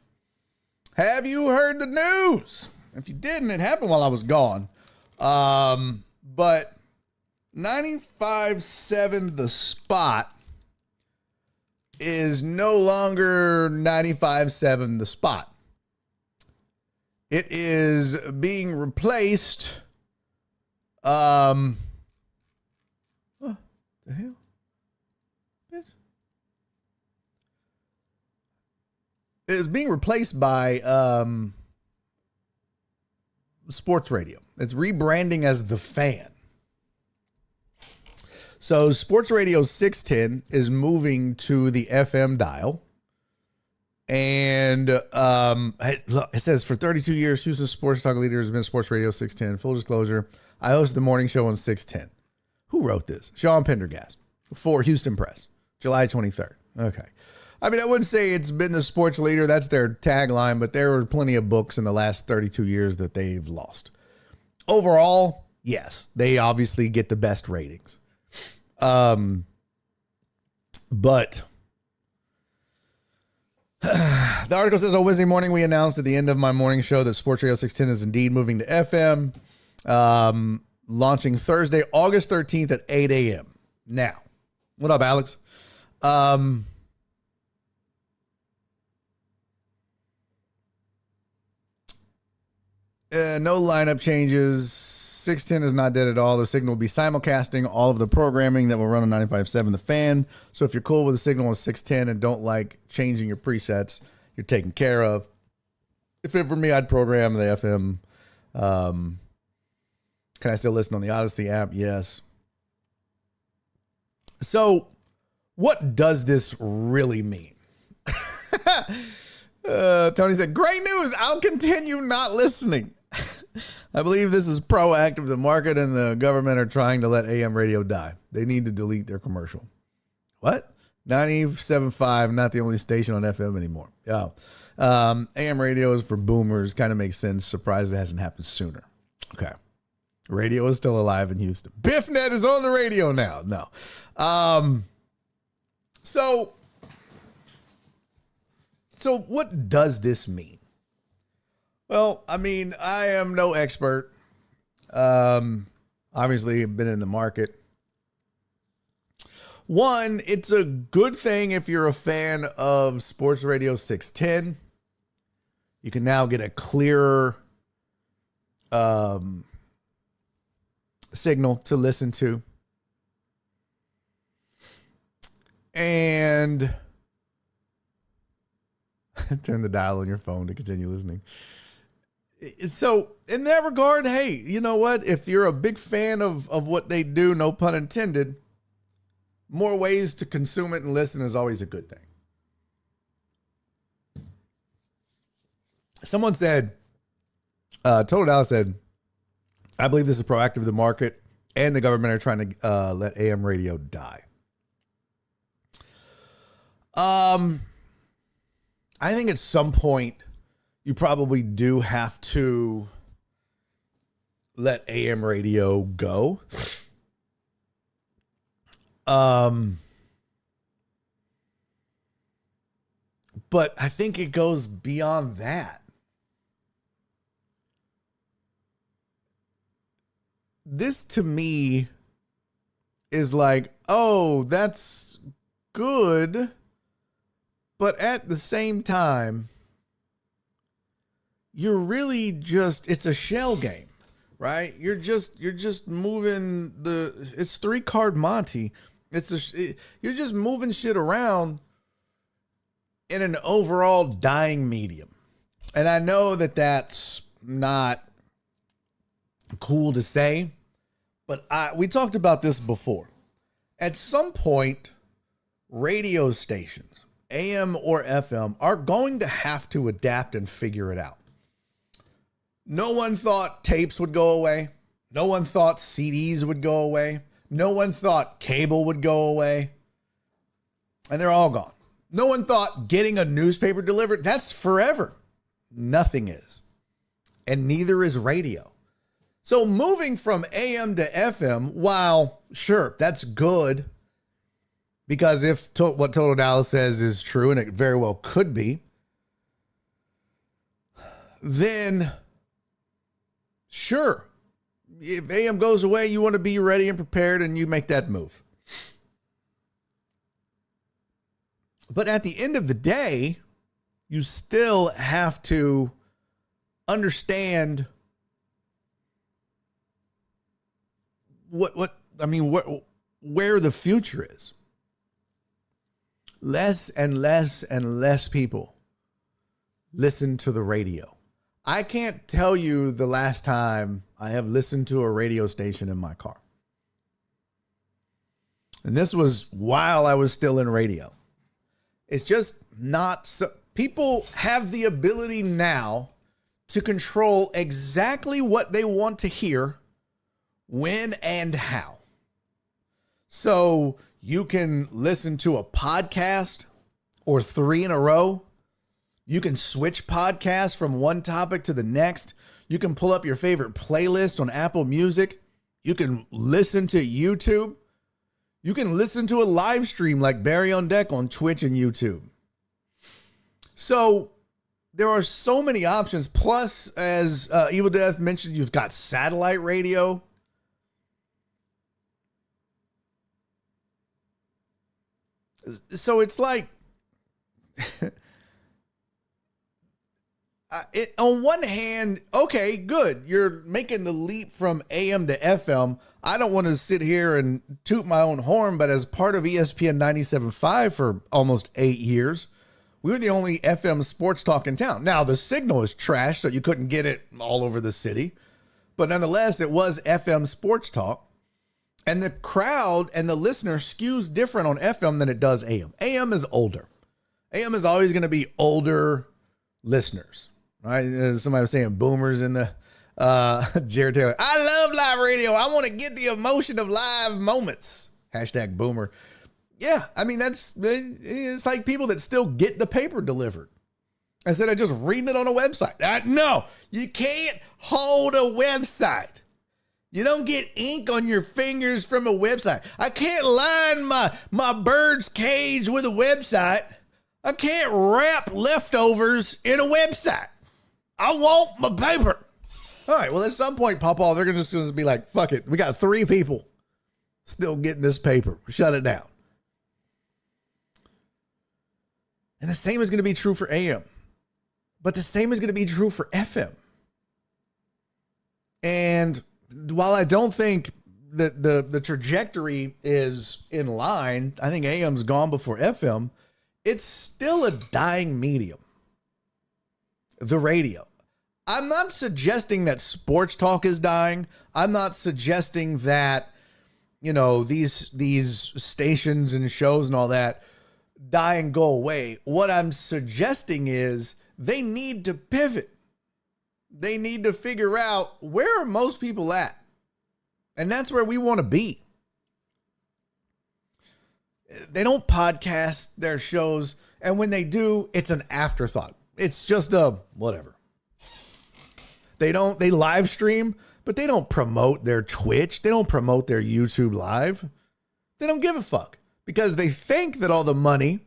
Have you heard the news? If you didn't, it happened while I was gone. But 95.7 The Spot is no longer 95.7 The Spot. It is being replaced. What the hell? It is being replaced by sports radio. It's rebranding as The Fan. So Sports Radio 610 is moving to the FM dial. And look, it says for 32 years, Houston sports talk leader has been Sports Radio 610. Full disclosure, I hosted the morning show on 610. Who wrote this? Sean Pendergast for Houston Press, July 23rd. Okay. I mean, I wouldn't say it's been the sports leader. That's their tagline, but there were plenty of books in the last 32 years that they've lost. Overall, yes, they obviously get the best ratings. But the article says, on Wednesday morning, we announced at the end of my morning show that Sports Radio 610 is indeed moving to FM, launching Thursday, August 13th at 8 a.m. Now, what up, Alex? No lineup changes. 610 is not dead at all. The signal will be simulcasting all of the programming that will run on 95.7 The Fan. So if you're cool with the signal on 610 and don't like changing your presets, you're taken care of. If it were me, I'd program the FM. Can I still listen on the Odyssey app? Yes. So what does this really mean? Tony said, great news. I'll continue not listening. I believe this is proactive. The market and the government are trying to let AM radio die. They need to delete their commercial. What? 97.5, not the only station on FM anymore. Yeah. AM radio is for boomers. Kind of makes sense. Surprised it hasn't happened sooner. Okay. Radio is still alive in Houston. BiffNet is on the radio now. No. So what does this mean? Well, I mean, I am no expert. Obviously, I've been in the market. One, it's a good thing if you're a fan of Sports Radio 610. You can now get a clearer signal to listen to. And turn the dial on your phone to continue listening. So in that regard, hey, you know what? If you're a big fan of what they do, no pun intended, more ways to consume it and listen is always a good thing. Someone said, Total Dallas said, I believe this is proactive. The market and the government are trying to let AM radio die. I think at some point you probably do have to let AM radio go. But I think it goes beyond that. This to me is like, oh, that's good. But at the same time, you're really just, it's a shell game, right? You're just moving it's 3-card Monty. You're just moving shit around in an overall dying medium. And I know that that's not cool to say, but we talked about this before. At some point, radio stations, AM or FM, are going to have to adapt and figure it out. No one thought tapes would go away. No one thought CDs would go away. No one thought cable would go away. And they're all gone. No one thought getting a newspaper delivered, that's forever. Nothing is. And neither is radio. So moving from AM to FM, while sure, that's good, because if what Total Dallas says is true, and it very well could be, then sure, if AM goes away, you want to be ready and prepared, and you make that move. But at the end of the day, you still have to understand where the future is. Less and less and less people listen to the radio. I can't tell you the last time I have listened to a radio station in my car. And this was while I was still in radio. It's just not so. People have the ability now to control exactly what they want to hear, when and how. So you can listen to a podcast or 3 in a row. You can switch podcasts from one topic to the next. You can pull up your favorite playlist on Apple Music. You can listen to YouTube. You can listen to a live stream like Barry on Deck on Twitch and YouTube. So there are so many options. Plus, as Evil Death mentioned, you've got satellite radio. So it's like, on one hand, okay, good. You're making the leap from AM to FM. I don't want to sit here and toot my own horn, but as part of ESPN 97.5 for almost 8 years, we were the only FM sports talk in town. Now, the signal is trash, so you couldn't get it all over the city. But nonetheless, it was FM sports talk. And the crowd and the listener skews different on FM than it does AM. AM is older. AM is always going to be older listeners, right? Somebody was saying boomers in the Jared Taylor. I love live radio. I want to get the emotion of live moments. Hashtag boomer. Yeah, I mean, it's like people that still get the paper delivered instead of just reading it on a website. No, you can't hold a website. You don't get ink on your fingers from a website. I can't line my bird's cage with a website. I can't wrap leftovers in a website. I want my paper. All right, well, at some point, Pawpaw, they're just going to be like, fuck it. We got 3 people still getting this paper. Shut it down. And the same is going to be true for AM. But the same is going to be true for FM. And while I don't think that the trajectory is in line, I think AM's gone before FM. It's still a dying medium. The radio. I'm not suggesting that sports talk is dying. I'm not suggesting that, these stations and shows and all that die and go away. What I'm suggesting is they need to pivot. They need to figure out, where are most people at? And that's where we want to be. They don't podcast their shows, and when they do, it's an afterthought. It's just a whatever. They live stream, but they don't promote their Twitch. They don't promote their YouTube live. They don't give a fuck because they think that all the money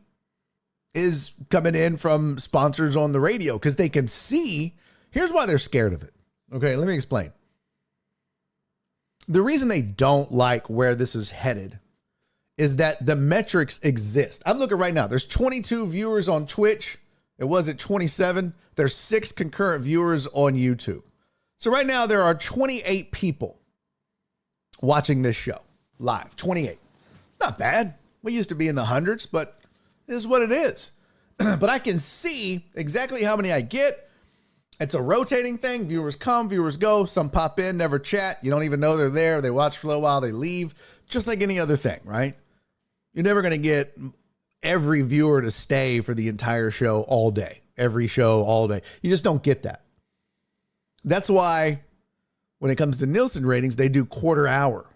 is coming in from sponsors on the radio because they can see. Here's why they're scared of it. Okay, let me explain. The reason they don't like where this is headed is that the metrics exist. I'm looking right now. There's 22 viewers on Twitch. It was at 27. There's 6 concurrent viewers on YouTube. So right now there are 28 people watching this show live. 28. Not bad. We used to be in the hundreds, but it is what it is. But I can see exactly how many I get. It's a rotating thing. Viewers come, viewers go. Some pop in, never chat. You don't even know they're there. They watch for a little while, they leave. Just like any other thing, right? You're never going to get every viewer to stay for the entire show all day. Every show all day. You just don't get that. That's why when it comes to Nielsen ratings, they do quarter hour,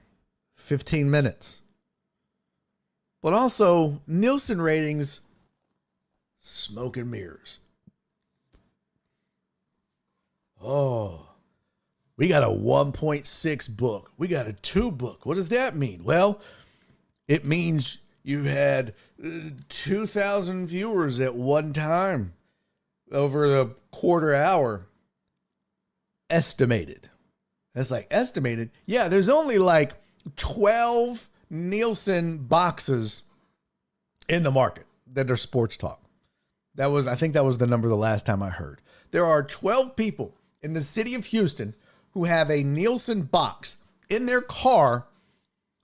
15 minutes. But also, Nielsen ratings, smoke and mirrors. Oh, we got a 1.6 book. We got a 2 book. What does that mean? Well, it means you had 2,000 viewers at one time over the quarter hour. Estimated. That's like estimated. Yeah, there's only like 12 Nielsen boxes in the market that are sports talk. I think that was the number the last time I heard. There are 12 people in the city of Houston who have a Nielsen box in their car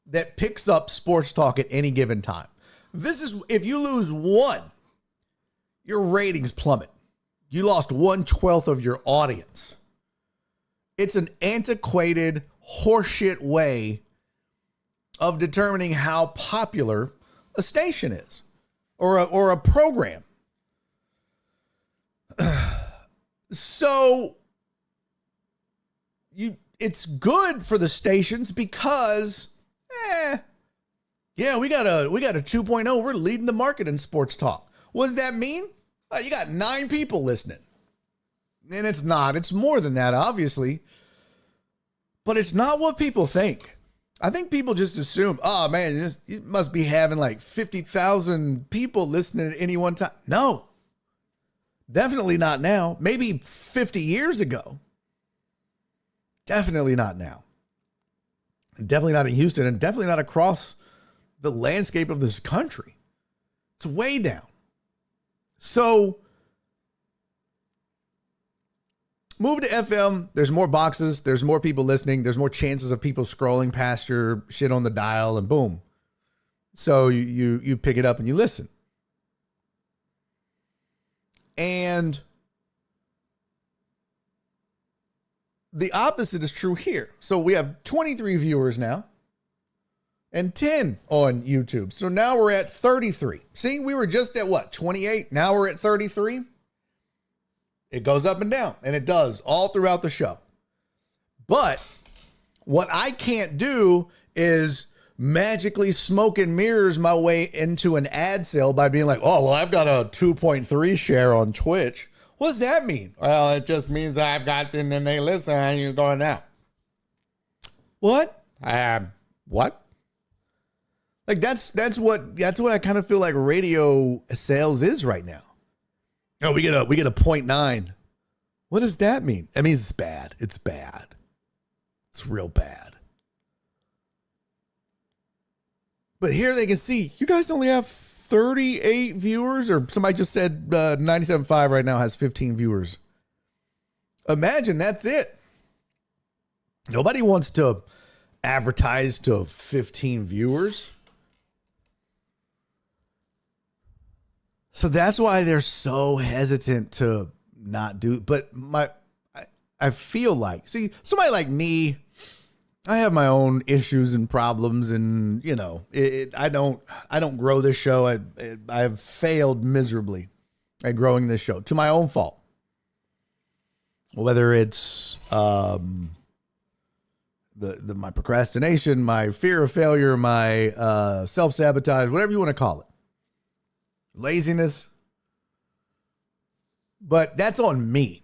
that picks up sports talk at any given time. This is, if you lose one, your ratings plummet. You lost 1/12 of your audience. It's an antiquated horseshit way of determining how popular a station is or a program. So it's good for the stations because yeah, we got a 2.0. We're leading the market in sports talk. What does that mean? You got 9 people listening. And it's not. It's more than that, obviously. But it's not what people think. I think people just assume, oh, man, it must be having like 50,000 people listening at any one time. No. Definitely not now. Maybe 50 years ago. Definitely not now. Definitely not in Houston, and definitely not across the landscape of this country. It's way down. So move to FM. There's more boxes. There's more people listening. There's more chances of people scrolling past your shit on the dial, and boom. So you pick it up and you listen. And the opposite is true here. So we have 23 viewers now and 10 on YouTube. So now we're at 33. See, we were just at what, 28? Now we're at 33. It goes up and down, and it does all throughout the show. But what I can't do is magically smoke and mirrors my way into an ad sale by being like, oh, well, I've got a 2.3 share on Twitch. What does that mean? Well, it just means I've got, and then they listen, and you're going out. What? What? Like that's what I kind of feel like radio sales is right now. Oh, we get a 0.9. What does that mean? I mean, it's bad. It's bad. It's real bad. But here they can see you guys only have 38 viewers, or somebody just said 97.5 right now has 15 viewers. Imagine that's it. Nobody wants to advertise to 15 viewers. So that's why they're so hesitant to not do. But I feel like, see, somebody like me, I have my own issues and problems, and you know, I don't grow this show. I have failed miserably at growing this show to my own fault. Whether it's my procrastination, my fear of failure, my self-sabotage, whatever you want to call it. Laziness. But that's on me.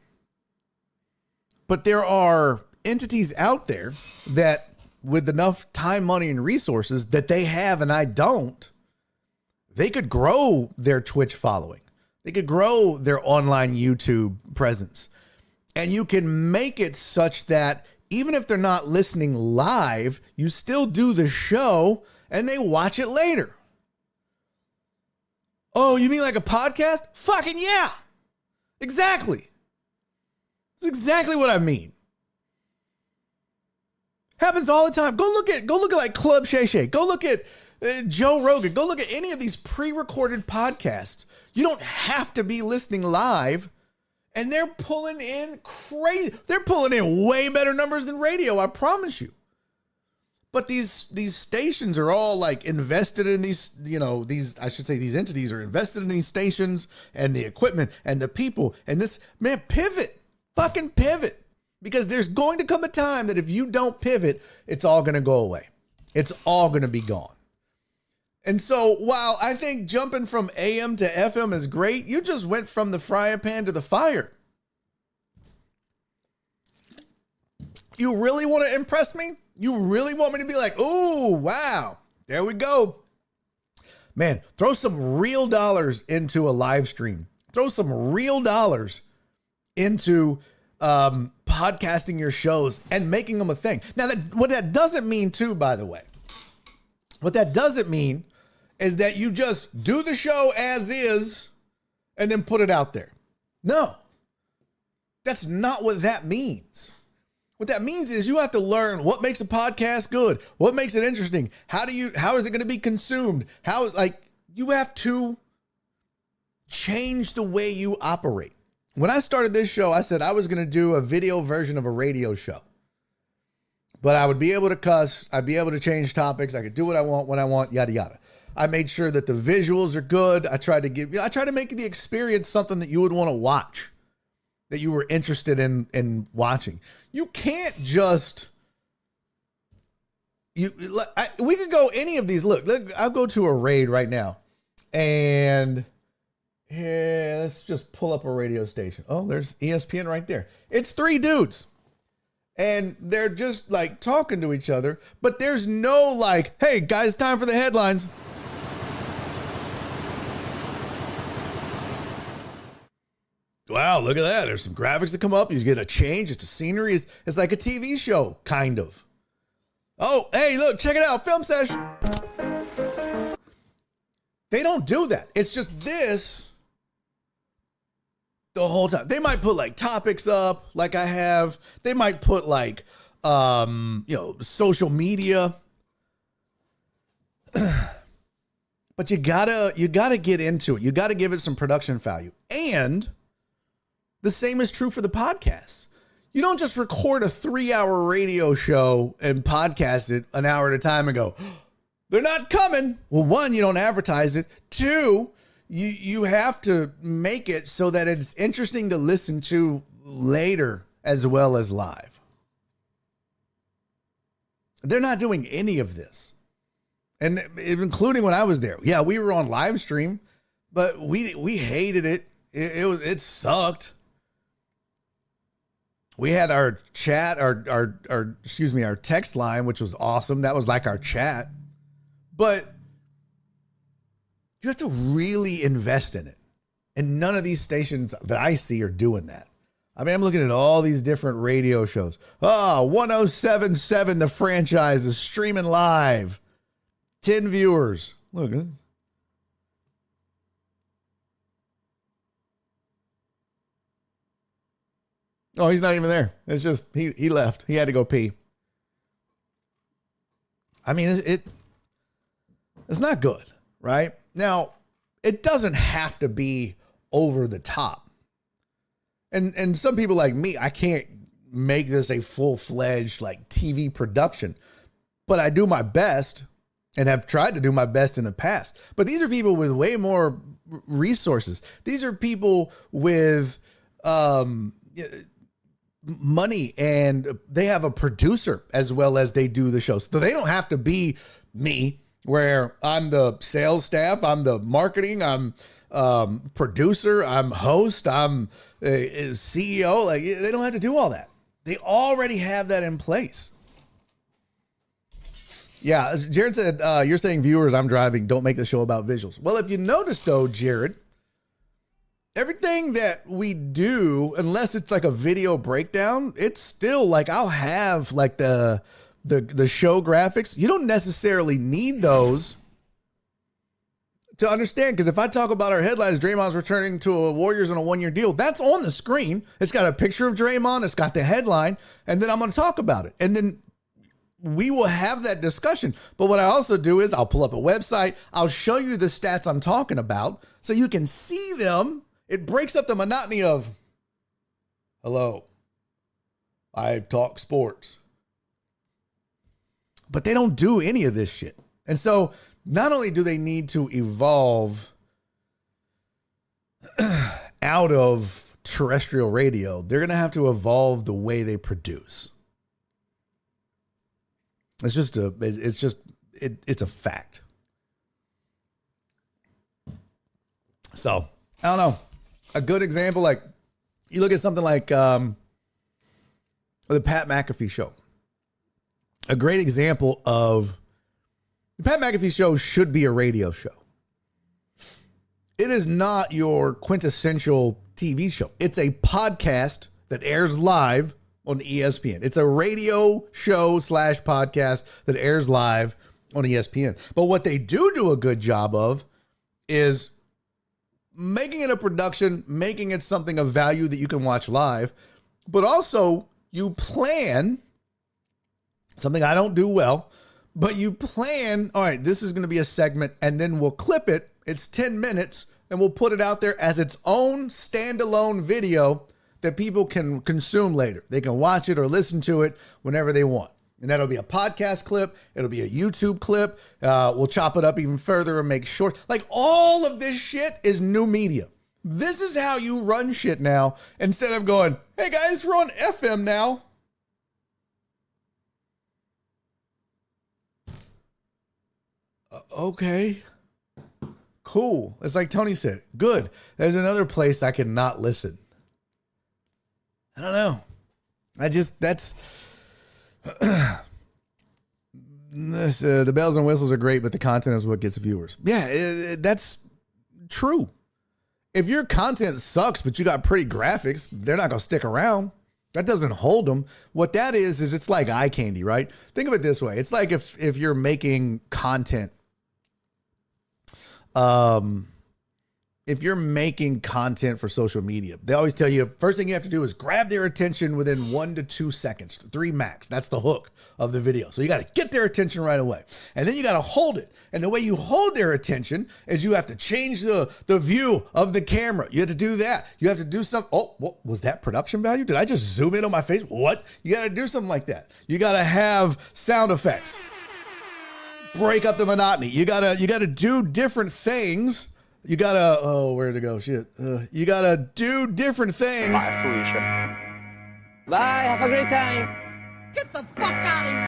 But there are entities out there that with enough time, money, and resources that they have and I don't, they could grow their Twitch following. They could grow their online YouTube presence. And you can make it such that even if they're not listening live, you still do the show and they watch it later. Oh, you mean like a podcast? Fucking yeah. Exactly. That's exactly what I mean. Happens all the time. Go look at like Club Shay Shay. Go look at Joe Rogan. Go look at any of these pre-recorded podcasts. You don't have to be listening live, and they're pulling in crazy. They're pulling in way better numbers than radio, I promise you. But these stations are all like invested in these, you know, these entities are invested in these stations and the equipment and the people and this, man, pivot, fucking pivot. Because there's going to come a time that if you don't pivot, it's all going to go away. It's all going to be gone. And so while I think jumping from AM to FM is great, you just went from the frying pan to the fire. You really want to impress me? You really want me to be like, oh, wow, there we go. Man, throw some real dollars into a live stream. Throw some real dollars into podcasting your shows and making them a thing. Now, what that doesn't mean too, by the way, what that doesn't mean is that you just do the show as is and then put it out there. No, that's not what that means. What that means is you have to learn what makes a podcast good, what makes it interesting. How is it going to be consumed? You have to change the way you operate. When I started this show, I said I was going to do a video version of a radio show, but I would be able to cuss. I'd be able to change topics. I could do what I want, when I want, yada, yada. I made sure that the visuals are good. I tried to make the experience something that you would want to watch, that you were interested in watching. You can't just, we could go any of these. Look, I'll go to a raid right now and yeah, let's just pull up a radio station. Oh, there's ESPN right there. It's 3 dudes and they're just like talking to each other, but there's no like, hey guys, time for the headlines. Wow, look at that. There's some graphics that come up. You get a change. It's a scenery. It's like a TV show, kind of. Oh, hey, look, check it out. Film session. They don't do that. It's just this the whole time. They might put like topics up like I have. They might put like, social media. But you gotta get into it. You gotta give it some production value. And the same is true for the podcast. You don't just record a 3-hour radio show and podcast it an hour at a time and go, they're not coming. Well, 1, you don't advertise it. 2, you have to make it so that it's interesting to listen to later as well as live. They're not doing any of this. And including when I was there. Yeah, we were on live stream, but we hated it. It sucked. We had our chat, our text line, which was awesome. That was like our chat. But you have to really invest in it. And none of these stations that I see are doing that. I mean, I'm looking at all these different radio shows. 1077 The Franchise is streaming live. 10 viewers. Look at this. Oh, he's not even there. It's just he left. He had to go pee. I mean, it's not good, right? Now, it doesn't have to be over the top. And some people like me, I can't make this a full-fledged like TV production, but I do my best and have tried to do my best in the past. But these are people with way more resources. These are people with money, and they have a producer as well as they do the shows. So they don't have to be me, where I'm the sales staff, I'm the marketing, I'm producer, I'm host, I'm CEO. Like, they don't have to do all that. They already have that in place. Yeah, Jared said, you're saying viewers, I'm driving, don't make the show about visuals. Well, if you notice though, Jared, everything that we do, unless it's like a video breakdown, it's still like I'll have like the show graphics. You don't necessarily need those to understand, because if I talk about our headlines, Draymond's returning to a Warriors on a 1-year deal, that's on the screen. It's got a picture of Draymond, it's got the headline, and then I'm going to talk about it. And then we will have that discussion. But what I also do is I'll pull up a website, I'll show you the stats I'm talking about so you can see them. It breaks up the monotony of, hello, I talk sports. But they don't do any of this shit. And so not only do they need to evolve out of terrestrial radio, they're going to have to evolve the way they produce. It's a fact. So, I don't know. A good example, like you look at something like the Pat McAfee show. A great example of the Pat McAfee show should be a radio show. It is not your quintessential TV show. It's a podcast that airs live on ESPN. It's a radio show / podcast that airs live on ESPN. But what they do a good job of is making it a production, making it something of value that you can watch live, but also you plan something I don't do well, but you plan, all right, this is going to be a segment, and then we'll clip it. It's 10 minutes, and we'll put it out there as its own standalone video that people can consume later. They can watch it or listen to it whenever they want. And that'll be a podcast clip. It'll be a YouTube clip. We'll chop it up even further and make short. Like, all of this shit is new media. This is how you run shit now, instead of going, hey guys, we're on FM now. Okay. Cool. It's like Tony said. Good. There's another place I can not listen. I don't know. The bells and whistles are great, but the content is what gets viewers. Yeah, that's true. If your content sucks, but you got pretty graphics, they're not going to stick around. That doesn't hold them. What that is it's like eye candy, right? Think of it this way. It's like if you're making content, if you're making content for social media, they always tell you, first thing you have to do is grab their attention within 1 to 2 seconds, 3 max. That's the hook of the video. So you got to get their attention right away. And then you got to hold it. And the way you hold their attention is you have to change the view of the camera. You have to do that. You have to do something. Oh, what was that production value? Did I just zoom in on my face? What? You got to do something like that. You got to have sound effects. Break up the monotony. You got to do different things. You gotta, where'd it go? Shit. You gotta do different things. Bye, Felicia. Bye, have a great time. Get the fuck out of here.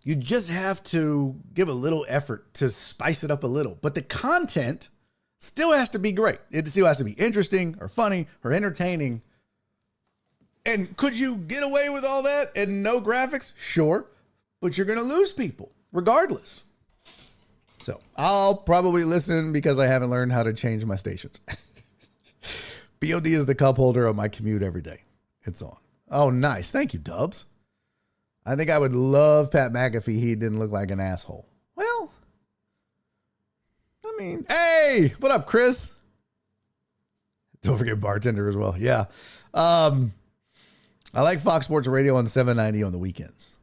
You just have to give a little effort to spice it up a little. But the content still has to be great. It still has to be interesting or funny or entertaining. And could you get away with all that and no graphics? Sure. But you're going to lose people regardless. So I'll probably listen because I haven't learned how to change my stations. BOD is the cup holder of my commute every day. It's on. Oh, nice. Thank you, Dubs. I think I would love Pat McAfee. He didn't look like an asshole. Well, I mean, hey, what up, Chris? Don't forget bartender as well. Yeah. I like Fox Sports Radio on 790 on the weekends.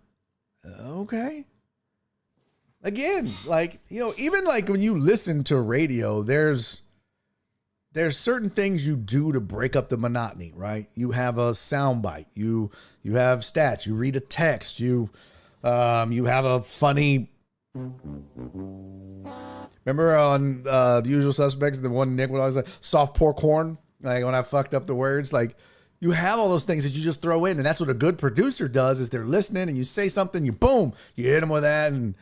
Okay. Again, like, even like when you listen to radio, there's certain things you do to break up the monotony, right? You have a soundbite, you have stats, you read a text, you have a funny. Remember on The Usual Suspects, the one Nick would always like soft pork horn, like when I fucked up the words, like. You have all those things that you just throw in, and that's what a good producer does. Is they're listening, and you say something, you hit them with that, and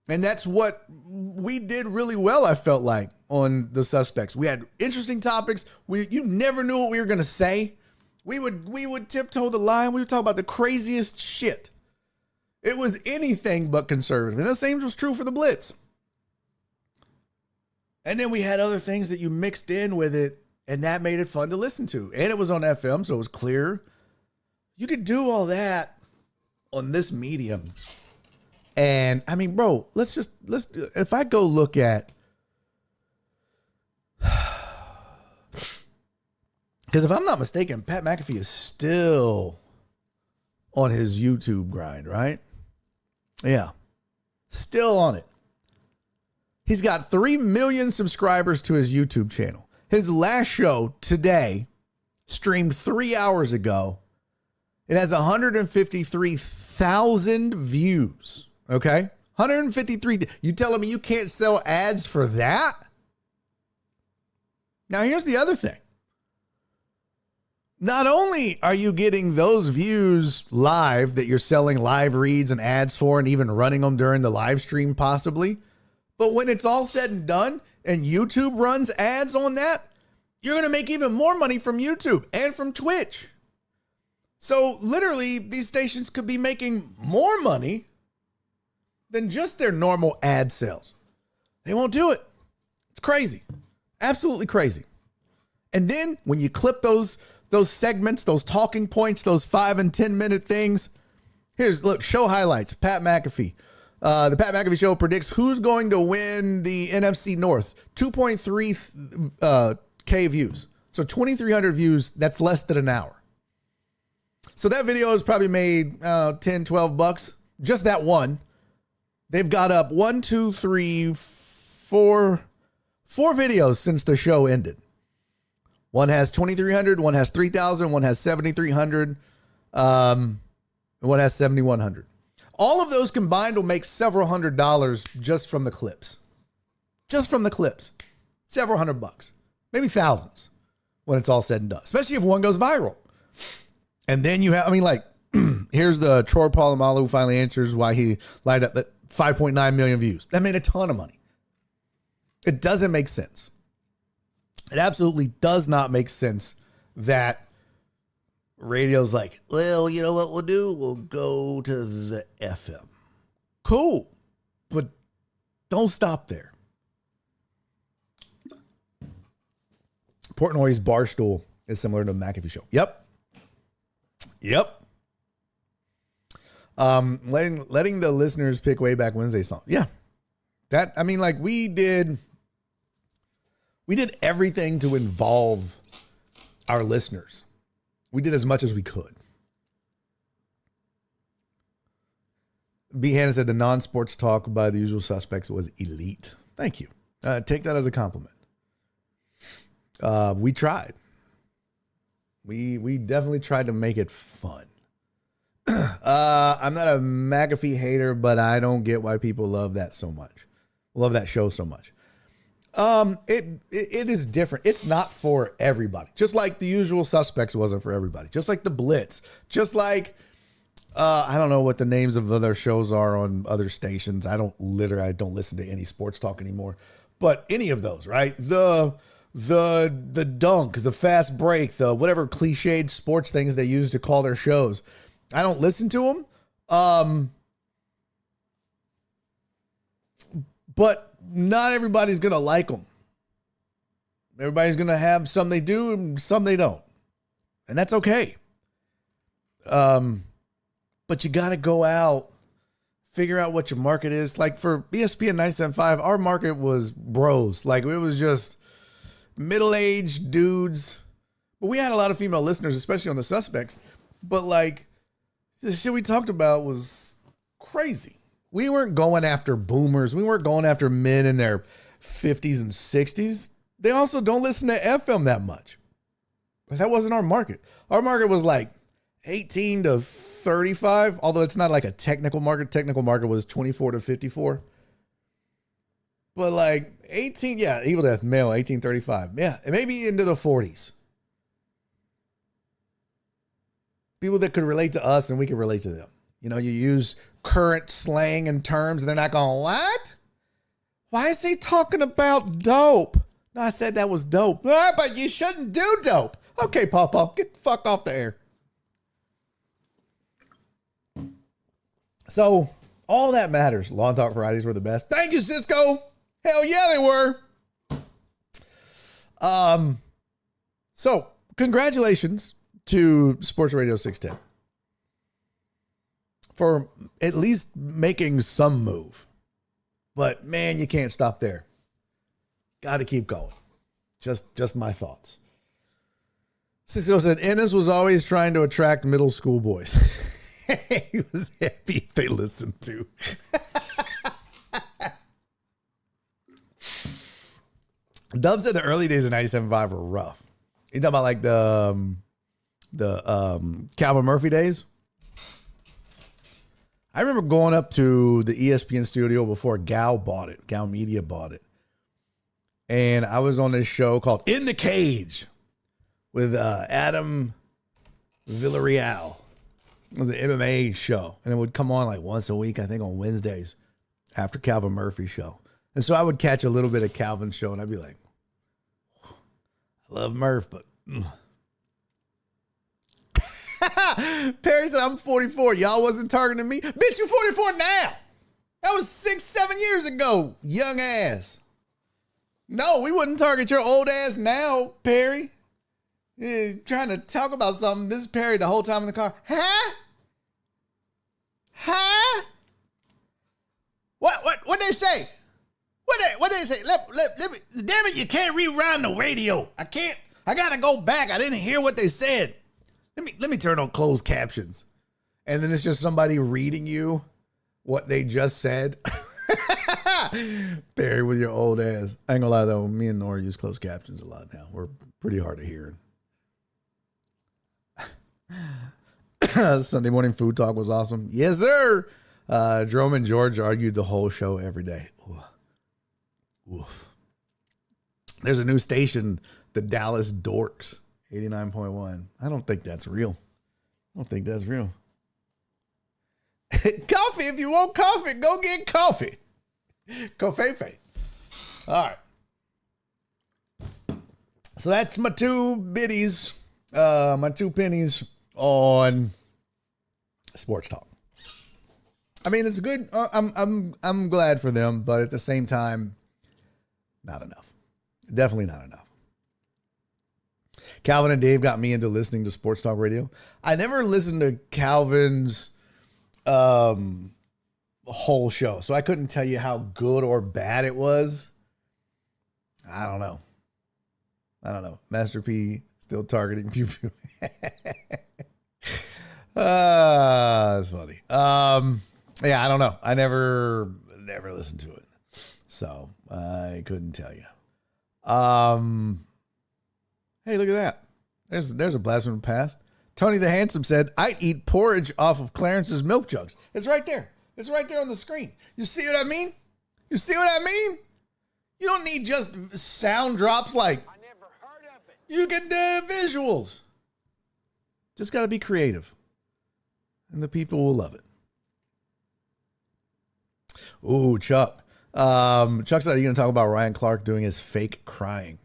that's what we did really well, I felt like, on The Suspects. We had interesting topics. You never knew what we were going to say. We would tiptoe the line. We would talk about the craziest shit. It was anything but conservative. And the same was true for The Blitz. And then we had other things that you mixed in with it, and that made it fun to listen to. And it was on FM, so it was clear. You could do all that on this medium. And I mean, bro, let's if I go look at, because if I'm not mistaken, Pat McAfee is still on his YouTube grind, right? Yeah, still on it. He's got 3 million subscribers to his YouTube channel. His last show today streamed 3 hours ago. It has 153,000 views. Okay. 153. You telling me you can't sell ads for that? Now, here's the other thing. not only are you getting those views live that you're selling live reads and ads for and even running them during the live stream possibly, but when it's all said and done and YouTube runs ads on that, you're going to make even more money from YouTube and from Twitch. So literally, these stations could be making more money than just their normal ad sales. They won't do it. It's crazy. Absolutely crazy. And then when you clip those segments, those talking points, those 5 and 10 minute things, look, show highlights, Pat McAfee. The Pat McAfee Show predicts who's going to win the NFC North. 2.3 K views. So 2,300 views, that's less than an hour. So that video has probably made 10, 12 bucks. Just that one. They've got up 4 videos since the show ended. One has 2,300, one has 3,000, one has 7,300, and one has 7,100. All of those combined will make several $100s just from the clips. Just from the clips. Several $100, maybe thousands when it's all said and done, especially if one goes viral. And then you have, here's the Troy Polamalu who finally answers why he lied up that 5.9 million views. That made a ton of money. It doesn't make sense. It absolutely does not make sense that radio's like, well, you know what we'll do? We'll go to the FM. Cool. But don't stop there. Portnoy's Barstool is similar to the McAfee Show. Yep. Letting the listeners pick Way Back Wednesday song. Yeah. We did everything to involve our listeners. We did as much as we could. B. Hannah said the non-sports talk by the usual suspects was elite. Thank you. Take that as a compliment. We tried. We definitely tried to make it fun. I'm not a McAfee hater, but I don't get why people love that so much. Love that show so much. It is different. It's not for everybody. Just like the usual suspects wasn't for everybody. Just like the Blitz. Just like I don't know what the names of other shows are on other stations. I don't listen to any sports talk anymore. But any of those, right? The dunk, the fast break, the whatever cliched sports things they use to call their shows. I don't listen to them. But not everybody's going to like them. Everybody's going to have some they do and some they don't. And that's okay. But you got to go out, figure out what your market is. Like for ESPN 97.5, our market was bros. Like it was just middle-aged dudes. But we had a lot of female listeners, especially on the suspects. But like the shit we talked about was crazy. We weren't going after boomers. We weren't going after men in their 50s and 60s. They also don't listen to FM that much. But that wasn't our market. Our market was like 18 to 35, although it's not like a technical market. Technical market was 24 to 54. But like 18, yeah, Evil Death male, 1835. Yeah, maybe into the 40s. People that could relate to us and we could relate to them. You know, you use current slang and terms and they're not going, what? Why is he talking about dope? No, I said that was dope. Ah, but you shouldn't do dope. Okay, Pawpaw, get the fuck off the air. So, all that matters. Lawn Talk Fridays were the best. Thank you, Cisco. Hell yeah, they were. So, congratulations to Sports Radio 610 for at least making some move. But, man, you can't stop there. Got to keep going. Just my thoughts. Cisco said, Ennis was always trying to attract middle school boys. He was happy if they listened to. Dub said the early days of 97.5 were rough. You talking about like the Calvin Murphy days? I remember going up to the ESPN studio before Gal Media bought it. And I was on this show called In the Cage with Adam Villarreal. It was an MMA show, and it would come on like once a week, I think on Wednesdays after Calvin Murphy's show. And so I would catch a little bit of Calvin's show, and I'd be like, I love Murph, but... Perry said, I'm 44. Y'all wasn't targeting me? Bitch, you 44 now. That was 6-7 years ago, young ass. No, we wouldn't target your old ass now, Perry. Trying to talk about something. This is Perry the whole time in the car. Huh? Huh? What they say? What they say? Let me, damn it, you can't rewind the radio. I gotta go back. I didn't hear what they said. Let me turn on closed captions. And then it's just somebody reading you what they just said. Barry with your old ass. I ain't gonna lie though, me and Nora use closed captions a lot now. We're pretty hard of hearing. Sunday morning food talk was awesome. Yes, sir. Jerome and George argued the whole show every day. Oof. There's a new station, the Dallas Dorks, 89.1. I don't think that's real. Coffee, if you want coffee, go get coffee. Covfefe. All right. So that's my two biddies, my two pennies on sports talk. I mean, it's good. I'm glad for them, but at the same time, not enough. Definitely not enough. Calvin and Dave got me into listening to sports talk radio. I never listened to Calvin's whole show, so I couldn't tell you how good or bad it was. I don't know. Master P still targeting Pew Pew. That's funny. Yeah, I don't know. I never listened to it, so I couldn't tell you. Hey, look at that. There's a blast from the past. Tony the Handsome said, I'd eat porridge off of Clarence's milk jugs. It's right there. It's right there on the screen. You see what I mean? You don't need just sound drops like, I never heard of it. You can do visuals. Just got to be creative. And the people will love it. Ooh, Chuck. Chuck said, are you going to talk about Ryan Clark doing his fake crying?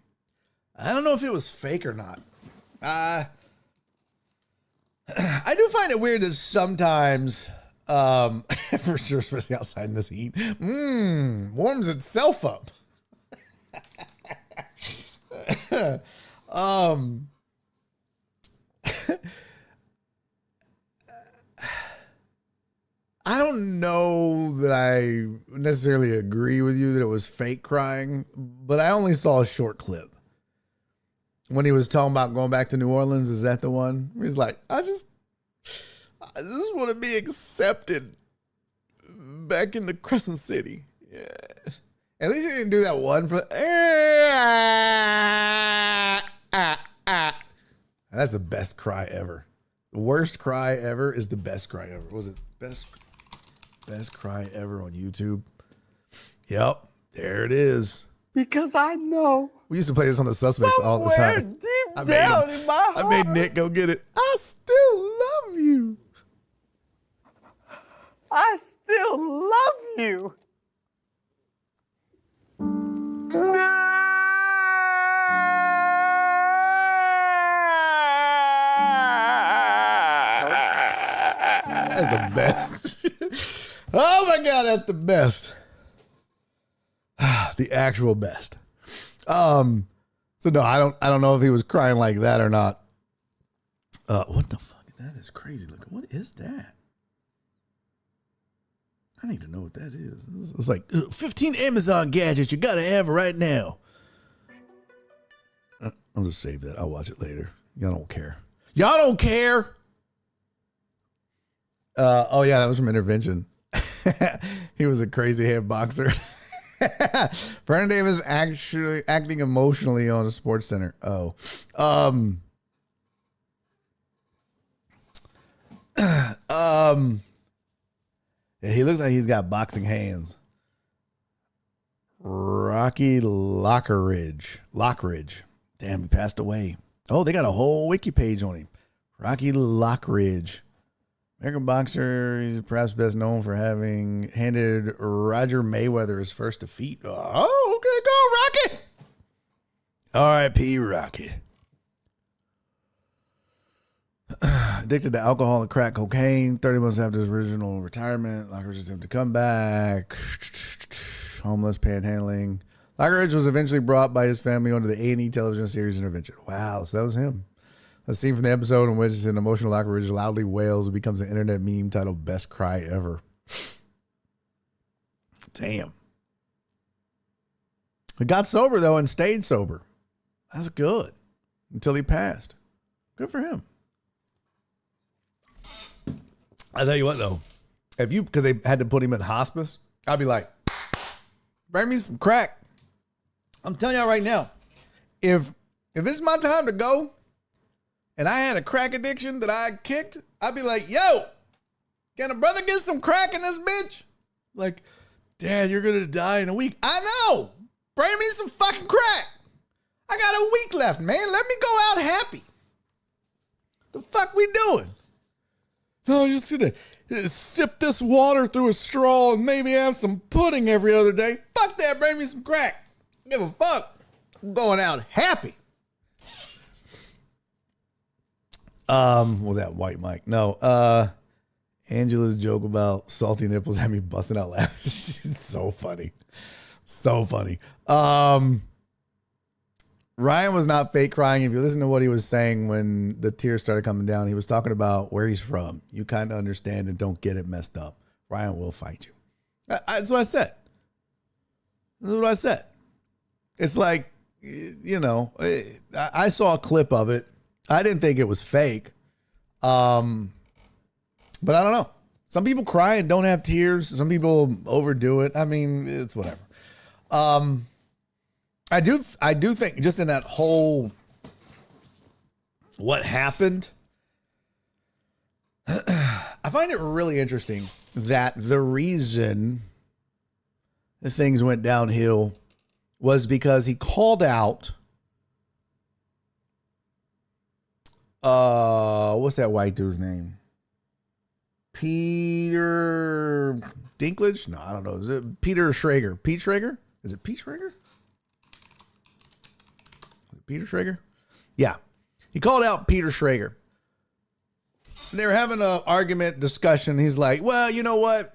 I don't know if it was fake or not. I do find it weird that sometimes, for sure, especially outside in this heat, warms itself up. I don't know that I necessarily agree with you that it was fake crying, but I only saw a short clip. When he was talking about going back to New Orleans, is that the one? He's like, I just want to be accepted back in the Crescent City. Yeah. At least he didn't do that one for That's the best cry ever. The worst cry ever is the best cry ever. Was it best cry ever on YouTube? Yep, there it is. Because I know. We used to play this on the Suspects all the time. Deep down in my heart. I made Nick go get it. I still love you. I still love you. That's the best. Oh my God, that's the best. The actual best. So no, I don't know if he was crying like that or not. What the fuck? That is crazy looking. What is that? I need to know what that is. It's like 15 Amazon gadgets you gotta have right now. I'll just save that. I'll watch it later. Y'all don't care. Y'all don't care. Oh yeah, that was from Intervention. He was a crazy head boxer. Brandon Davis actually acting emotionally on a Sports Center. Oh, yeah, he looks like he's got boxing hands. Rocky Lockridge. Damn, he passed away. Oh, they got a whole wiki page on him. Rocky Lockridge. American boxer. He's perhaps best known for having handed Roger Mayweather his first defeat. Oh, okay, go Rocky. R.I.P. Rocky. Addicted to alcohol and crack cocaine. 30 months after his original retirement, Lockridge attempted to come back. Homeless, panhandling. Lockridge was eventually brought by his family onto the A&E television series Intervention. Wow, so that was him. A scene from the episode in which an emotional Lockridge loudly wails and becomes an internet meme titled Best Cry Ever. Damn. He got sober, though, and stayed sober. That's good. Until he passed. Good for him. I'll tell you what, though. Because they had to put him in hospice, I'd be like, bring me some crack. I'm telling y'all right now, if it's my time to go, and I had a crack addiction that I kicked, I'd be like, yo, can a brother get some crack in this bitch? Like, Dad, you're going to die in a week. I know. Bring me some fucking crack. I got a week left, man. Let me go out happy. The fuck we doing? No, just gonna sip this water through a straw and maybe have some pudding every other day. Fuck that. Bring me some crack. Give a fuck. I'm going out happy. Was that White Mike? No. Angela's joke about salty nipples had me busting out laughing. She's so funny. So funny. Ryan was not fake crying. If you listen to what he was saying when the tears started coming down, he was talking about where he's from. You kind of understand and don't get it messed up. Ryan will fight you. That's what I said. That's what I said. It's like, you know, I saw a clip of it. I didn't think it was fake. But I don't know. Some people cry and don't have tears. Some people overdo it. I mean, it's whatever. I do think just in that whole what happened, I find it really interesting that the reason that things went downhill was because he called out what's that white dude's name? Peter Dinklage? No, I don't know. Is it Peter Schrager? Pete Schrager? Is it Pete Schrager? Peter Schrager? Yeah. He called out Peter Schrager. They were having an argument, discussion. He's like, well, you know what?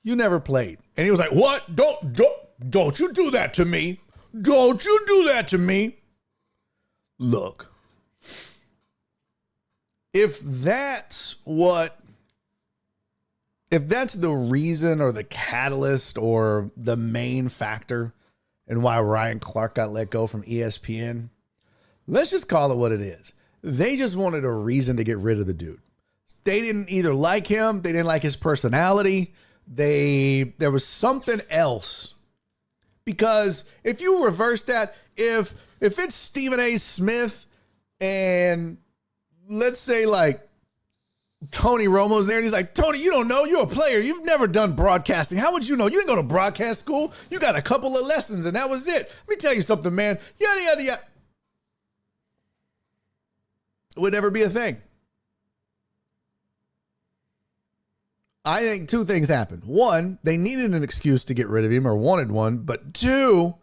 You never played. And he was like, what? Don't you do that to me. Don't you do that to me. Look. If that's the reason or the catalyst or the main factor in why Ryan Clark got let go from ESPN, let's just call it what it is. They just wanted a reason to get rid of the dude. They didn't either like him, they didn't like his personality, there was something else. Because if you reverse that, if it's Stephen A. Smith and let's say like Tony Romo's there and he's like, Tony, you don't know, you're a player. You've never done broadcasting. How would you know? You didn't go to broadcast school. You got a couple of lessons and that was it. Let me tell you something, man. Yada, yada, yada. It would never be a thing. I think two things happened. One, they needed an excuse to get rid of him or wanted one. But two,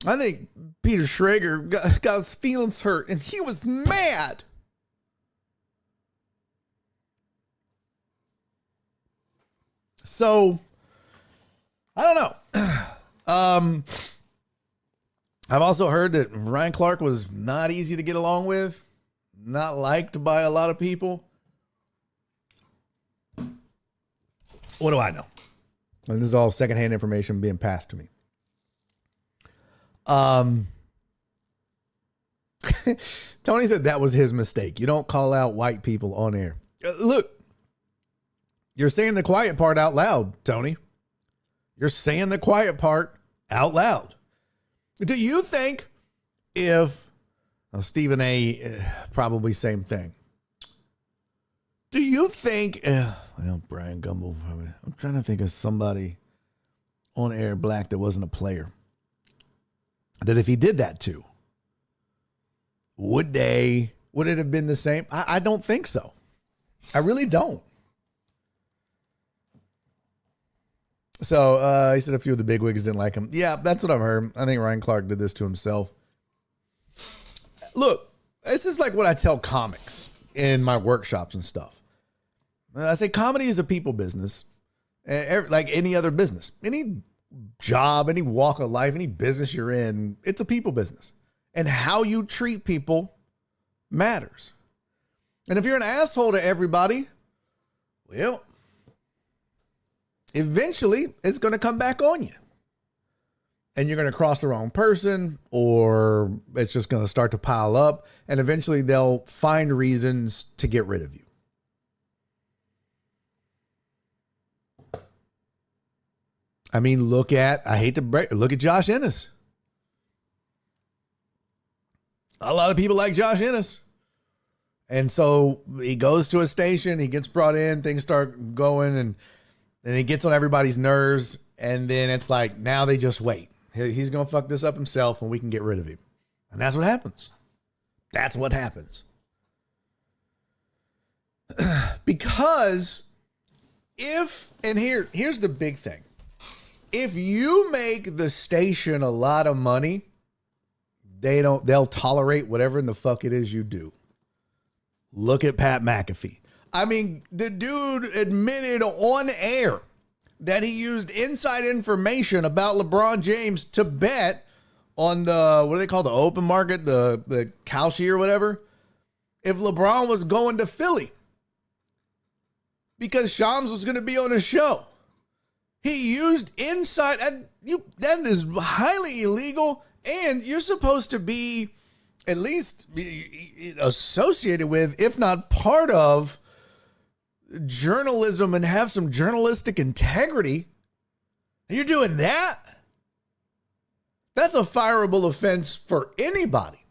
I think Peter Schrager got his feelings hurt and he was mad. So, I don't know. I've also heard that Ryan Clark was not easy to get along with, not liked by a lot of people. What do I know? And this is all secondhand information being passed to me. Tony said that was his mistake. You don't call out white people on air. Look. You're saying the quiet part out loud, Tony. You're saying the quiet part out loud. Do you think if Stephen A. Probably same thing. Do you think, Brian Gumble, I'm trying to think of somebody on air black that wasn't a player, that if he did that to, would they would it have been the same? I don't think so. I really don't. So he said a few of the bigwigs didn't like him. Yeah, that's what I've heard. I think Ryan Clark did this to himself. Look, this is like what I tell comics in my workshops and stuff. I say comedy is a people business, like any other business. Any job, any walk of life, any business you're in, it's a people business. And how you treat people matters. And if you're an asshole to everybody, well, eventually it's going to come back on you. And you're going to cross the wrong person, or it's just going to start to pile up. And eventually they'll find reasons to get rid of you. I mean, look at Josh Ennis. A lot of people like Josh Ennis. And so he goes to a station, he gets brought in, things start going, and he gets on everybody's nerves. And then it's like, now they just wait. He's going to fuck this up himself and we can get rid of him. And that's what happens. That's what happens. Because here's the big thing. If you make the station a lot of money, they'll tolerate whatever in the fuck it is you do. Look at Pat McAfee. I mean, the dude admitted on air that he used inside information about LeBron James to bet on the, what do they call the open market, the Kalshi or whatever, if LeBron was going to Philly. Because Shams was going to be on a show. He used inside, that is highly illegal, and you're supposed to be at least associated with, if not part of, journalism and have some journalistic integrity. And you're doing that? That's a fireable offense for anybody.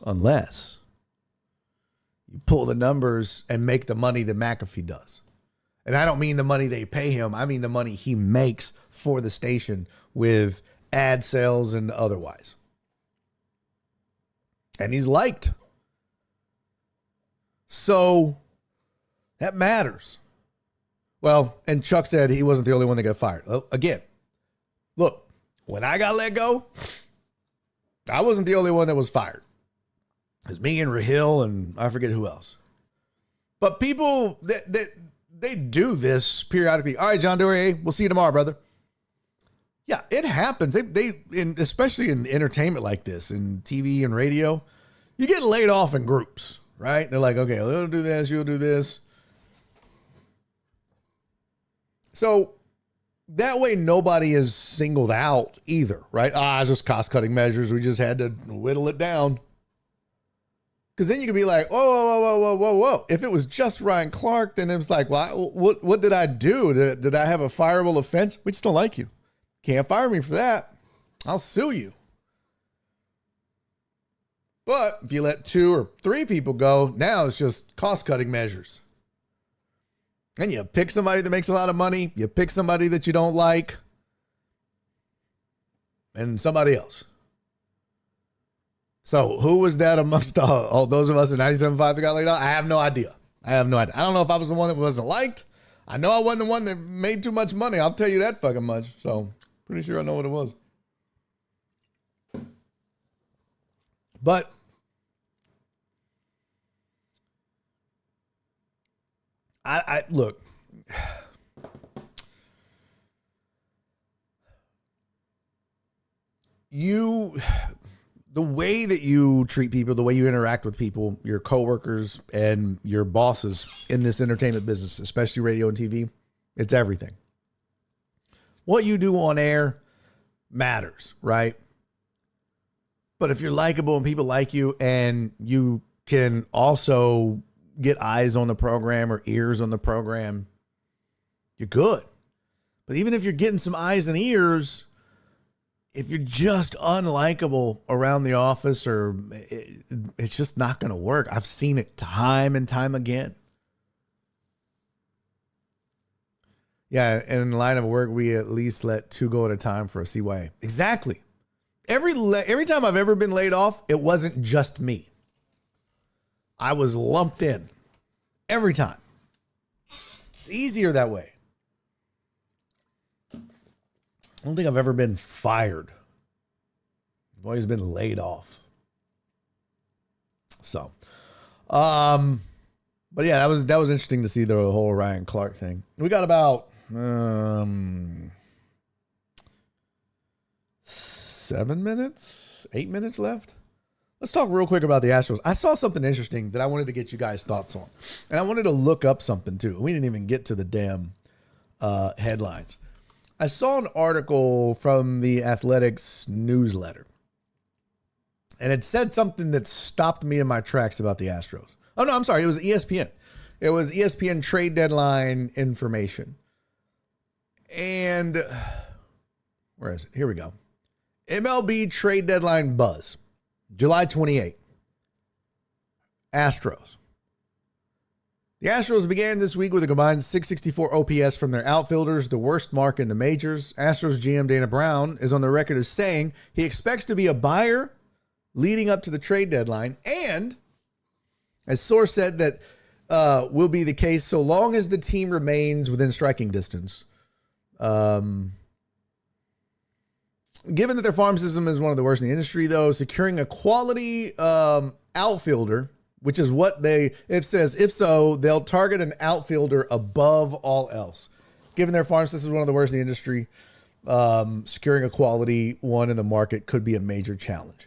Unless you pull the numbers and make the money that McAfee does. And I don't mean the money they pay him. I mean the money he makes for the station with ad sales and otherwise. And he's liked. So that matters. Well, and Chuck said he wasn't the only one that got fired. Oh, again, look, when I got let go, I wasn't the only one that was fired. It was me and Rahil and I forget who else. But people they do this periodically. All right, John Dury, we'll see you tomorrow, brother. Yeah, it happens. Especially in entertainment like this, in TV and radio, you get laid off in groups, right? They're like, okay, you'll do this, you'll do this. So that way nobody is singled out either, right? It's just cost-cutting measures. We just had to whittle it down. Because then you could be like, whoa. If it was just Ryan Clark, then it was like, well, what did I do? Did I have a fireable offense? We just don't like you. Can't fire me for that. I'll sue you. But if you let 2 or 3 people go, now it's just cost-cutting measures. And you pick somebody that makes a lot of money. You pick somebody that you don't like. And somebody else. So who was that amongst all those of us in 97.5 that got laid off? I have no idea. I don't know if I was the one that wasn't liked. I know I wasn't the one that made too much money. I'll tell you that fucking much. So pretty sure I know what it was. But I look, the way that you treat people, the way you interact with people, your coworkers and your bosses in this entertainment business, especially radio and TV, it's everything. What you do on air matters, right? But if you're likable and people like you and you can also get eyes on the program or ears on the program, you're good. But even if you're getting some eyes and ears, if you're just unlikable around the office, or it's just not going to work. I've seen it time and time again. Yeah, in the line of work, we at least let 2 go at a time for a CYA. Exactly. Every time I've ever been laid off, it wasn't just me. I was lumped in every time. It's easier that way. I don't think I've ever been fired. I've always been laid off. So, but yeah, that was interesting to see the whole Ryan Clark thing. We got about 7 minutes, 8 minutes left. Let's talk real quick about the Astros. I saw something interesting that I wanted to get you guys' thoughts on. And I wanted to look up something too. We didn't even get to the damn headlines. I saw an article from the Athletics newsletter. And it said something that stopped me in my tracks about the Astros. Oh, no, I'm sorry. It was ESPN. It was ESPN trade deadline information. And where is it? Here we go. MLB trade deadline buzz. July 28th. Astros. The Astros began this week with a combined 664 OPS from their outfielders, the worst mark in the majors. Astros GM Dana Brown is on the record as saying he expects to be a buyer leading up to the trade deadline, and as source said that will be the case so long as the team remains within striking distance. Given that their farm system is one of the worst in the industry, though, securing a quality outfielder, which is what it says, if so, they'll target an outfielder above all else. Given their farm system is one of the worst in the industry, securing a quality one in the market could be a major challenge.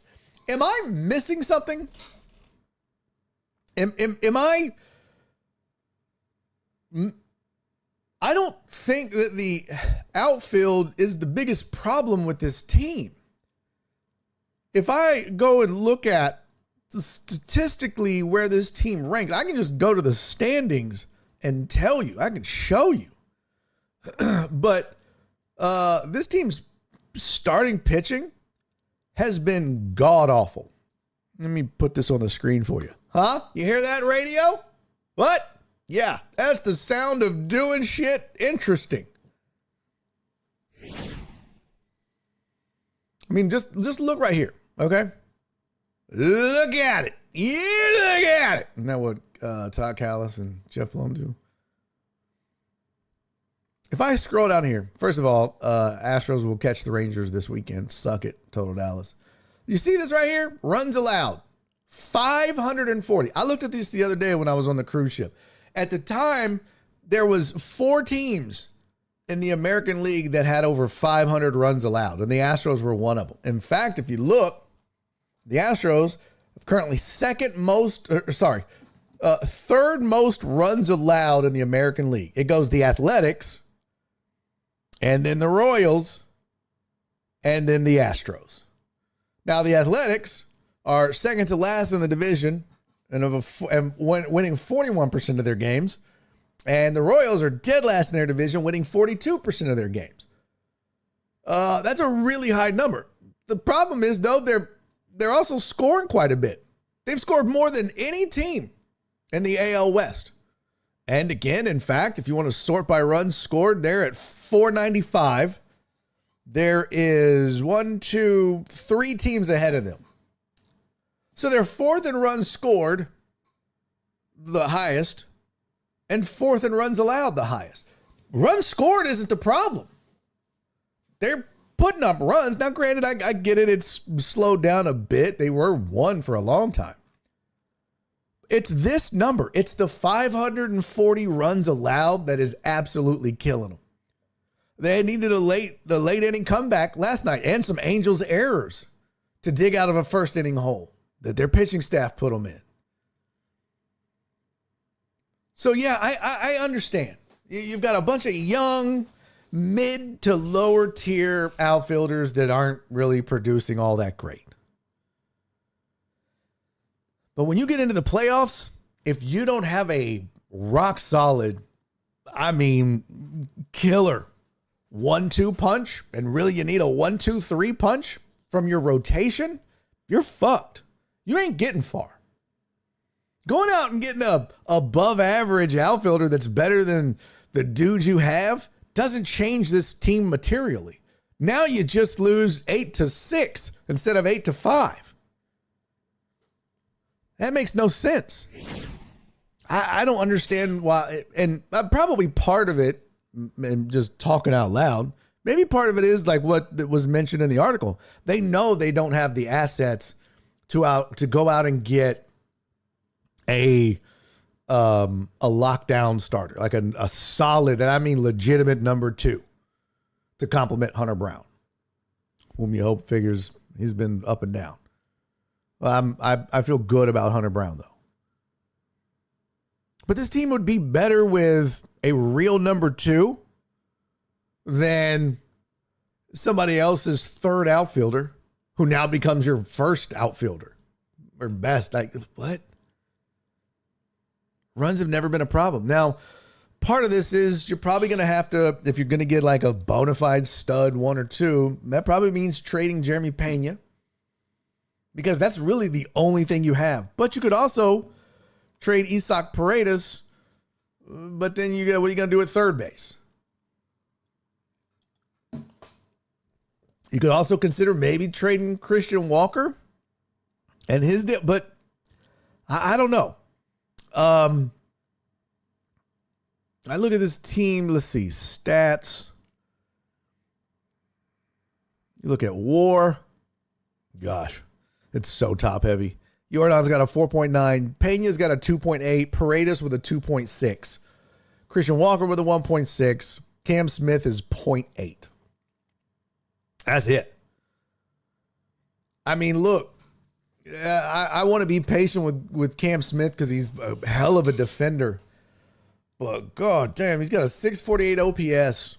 Am I missing something? Am I? I don't think that the outfield is the biggest problem with this team. If I go and look at statistically where this team ranks, I can just go to the standings and tell you. I can show you. But this team's starting pitching has been god-awful. Let me put this on the screen for you. Huh? You hear that, radio? What? Yeah, that's the sound of doing shit interesting. I mean, just look right here, okay? Look at it. You look at it. Isn't that what Todd Callis and Jeff Blum do? If I scroll down here, first of all, Astros will catch the Rangers this weekend. Suck it, Total Dallas. You see this right here? Runs allowed. 540. I looked at this the other day when I was on the cruise ship. At the time, there was 4 teams in the American League that had over 500 runs allowed, and the Astros were one of them. In fact, if you look, the Astros have currently third most runs allowed in the American League. It goes the Athletics, and then the Royals, and then the Astros. Now, the Athletics are second to last in the division and winning 41% of their games. And the Royals are dead last in their division, winning 42% of their games. That's a really high number. The problem is, though, they're also scoring quite a bit. They've scored more than any team in the AL West. And again, in fact, if you want to sort by runs scored, they're at 495. There is 3 teams ahead of them. So they're fourth in runs scored, the highest, and fourth in runs allowed, the highest. Runs scored isn't the problem. They're putting up runs. Now, granted, I get it. It's slowed down a bit. They were 1 for a long time. It's this number. It's the 540 runs allowed that is absolutely killing them. They needed the late inning comeback last night and some Angels errors to dig out of a first inning hole that their pitching staff put them in. So, yeah, I understand. You've got a bunch of young, mid to lower tier outfielders that aren't really producing all that great. But when you get into the playoffs, if you don't have a rock solid, killer 1-2 punch, and really you need a 1-2-3 punch from your rotation, you're fucked. You ain't getting far. Going out and getting a above average outfielder that's better than the dudes you have doesn't change this team materially. Now you just lose 8-6 instead of 8-5. That makes no sense. I don't understand why. And probably part of it, and just talking out loud, maybe part of it is like what was mentioned in the article. They know they don't have the assets to go out and get a lockdown starter, like a solid, and I mean legitimate number 2 to complement Hunter Brown, whom you hope figures he's been up and down. I feel good about Hunter Brown though. But this team would be better with a real number 2 than somebody else's third outfielder who now becomes your first outfielder or best. Like, what? Runs have never been a problem. Now, part of this is you're probably going to have to, if you're going to get like a bona fide stud 1 or 2, that probably means trading Jeremy Pena, because that's really the only thing you have. But you could also trade Isaac Paredes, but then what are you going to do at third base? You could also consider maybe trading Christian Walker and his deal, but I don't know. I look at this team. Let's see stats. You look at WAR. Gosh, it's so top heavy. Jordan's got a 4.9. Pena's got a 2.8. Paredes with a 2.6. Christian Walker with a 1.6. Cam Smith is 0.8. That's it. I mean, look, I want to be patient with Cam Smith because he's a hell of a defender. But god damn, he's got a 648 OPS.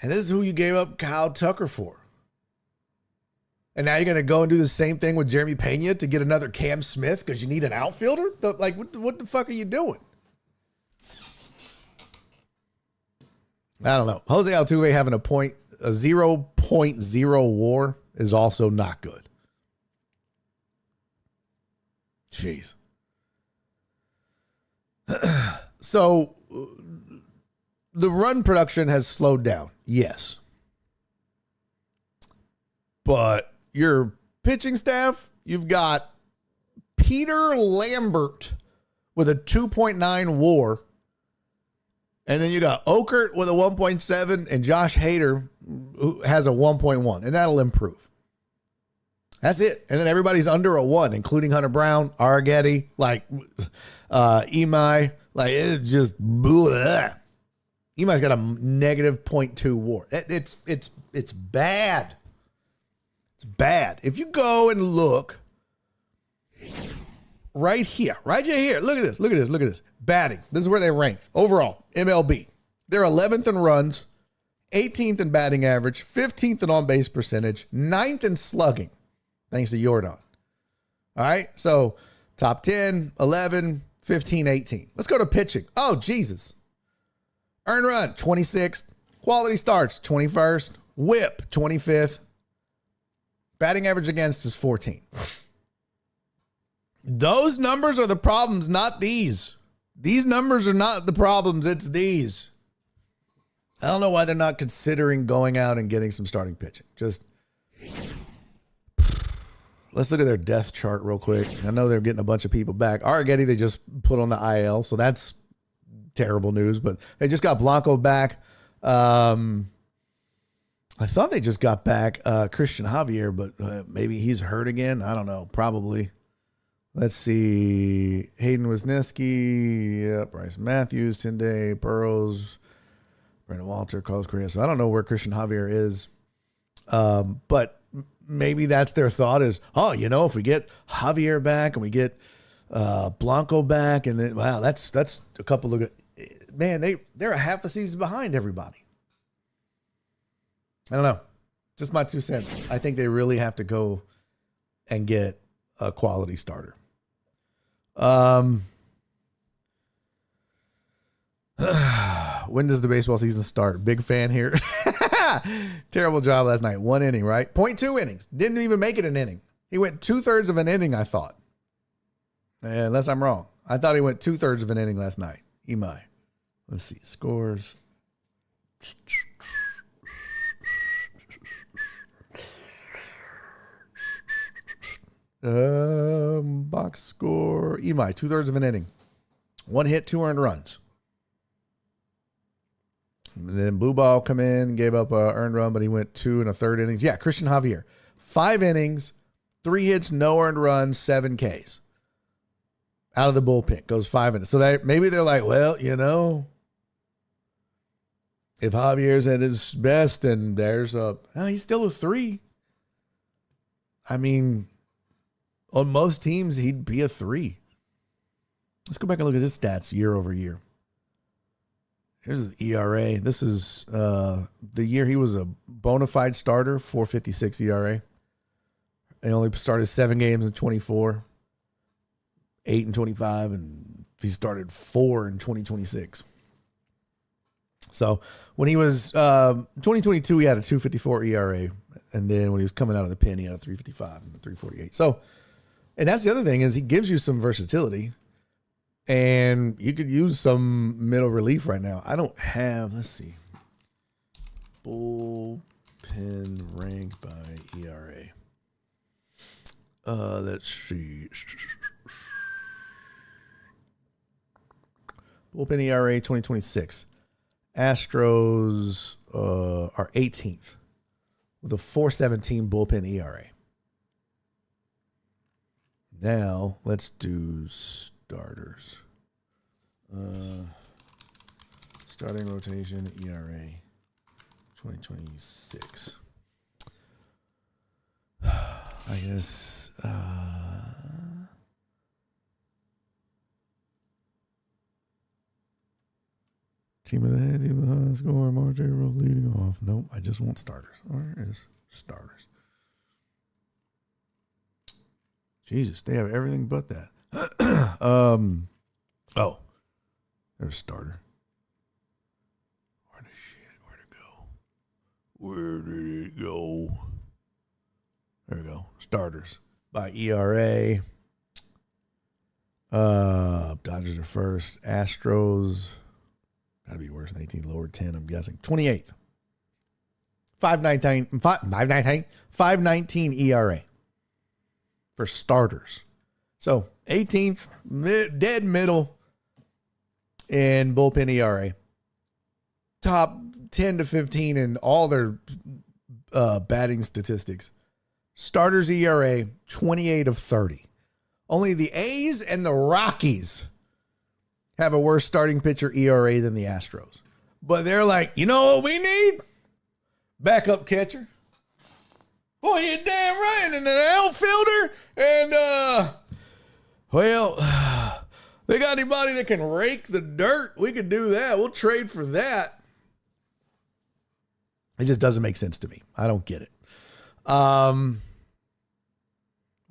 And this is who you gave up Kyle Tucker for. And now you're going to go and do the same thing with Jeremy Pena to get another Cam Smith because you need an outfielder? What the fuck are you doing? I don't know. Jose Altuve having a 0.0 WAR is also not good. Jeez. So the run production has slowed down. Yes. But your pitching staff, you've got Peter Lambert with a 2.9 WAR. And then you got Okert with a 1.7 and Josh Hader who has a 1.1, and that'll improve. That's it. And then everybody's under a 1, including Hunter Brown, Arrighetti, Imai. Like, it's just bleh. Imai's got a negative 0.2 WAR. It's bad. It's bad. If you go and look right here, look at this. Batting. This is where they rank overall. MLB. They're 11th in runs, 18th in batting average, 15th in on-base percentage, 9th in slugging, thanks to Jordan. All right, so top 10, 11, 15, 18. Let's go to pitching. Oh, Jesus. Earned run, 26th. Quality starts, 21st. Whip, 25th. Batting average against is 14. Those numbers are the problems, not these. These numbers are not the problems, it's these. I don't know why they're not considering going out and getting some starting pitching. Just let's look at their depth chart real quick. I know they're getting a bunch of people back. Arrighetti, they just put on the IL, so that's terrible news. But they just got Blanco back. I thought they just got back Christian Javier, but maybe he's hurt again. I don't know. Probably. Let's see. Hayden Wisniewski, Bryce Matthews, Tunde Burrows, Brandon Walter, Carlos Correa. So I don't know where Christian Javier is. But maybe that's their thought is, if we get Javier back and we get Blanco back, and then, wow, that's a couple of, man, they're a half a season behind everybody. I don't know. Just my 2 cents. I think they really have to go and get a quality starter. When does the baseball season start? Big fan here. Terrible job last night. 1 inning, right? 0.2 innings. Didn't even make it an inning. He went 2/3 of an inning, I thought. Unless I'm wrong. I thought he went 2/3 of an inning last night. Imai. Let's see. Scores. Box score. Imai, 2/3 of an inning. 1 hit, 2 earned runs. And then Blue Ball come in, gave up a earned run, but he went 2 1/3 innings. Yeah, Christian Javier. 5 innings, 3 hits, no earned runs, 7 Ks. Out of the bullpen. Goes 5 innings. So maybe they're like, well, if Javier's at his best, then he's still a 3. I mean, on most teams, he'd be a 3. Let's go back and look at his stats year over year. Here's his ERA. This is the year he was a bona fide starter, 4.56 ERA. He only started 7 games in 24, 8 in 25, and he started 4 in 2026. So when he was 2022, he had a 2.54 ERA. And then when he was coming out of the pen, he had a 3.55 and a 3.48. So, and that's the other thing is he gives you some versatility. And you could use some middle relief right now. I don't have, let's see, bullpen ranked by ERA. Let's see. Bullpen ERA 2026. Astros are 18th with a 4.17 bullpen ERA. Now, let's do starters. Starting rotation ERA 2026. I guess team of the head, team of the high score, March, April leading off. Nope, I just want starters. Where is starters? Jesus, they have everything but that. Oh, there's starter. Where'd it go? Where did it go? There we go. Starters by ERA. Dodgers are first. Astros. Gotta be worse than 18. Lower 10, I'm guessing. 28th. 5.19 ERA for starters. So 18th, dead middle in bullpen ERA. Top 10 to 15 in all their batting statistics. Starters ERA, 28 of 30. Only the A's and the Rockies have a worse starting pitcher ERA than the Astros. But they're like, you know what we need? Backup catcher. Boy, you're damn right. And an outfielder. And, they got anybody that can rake the dirt? We could do that. We'll trade for that. It just doesn't make sense to me. I don't get it.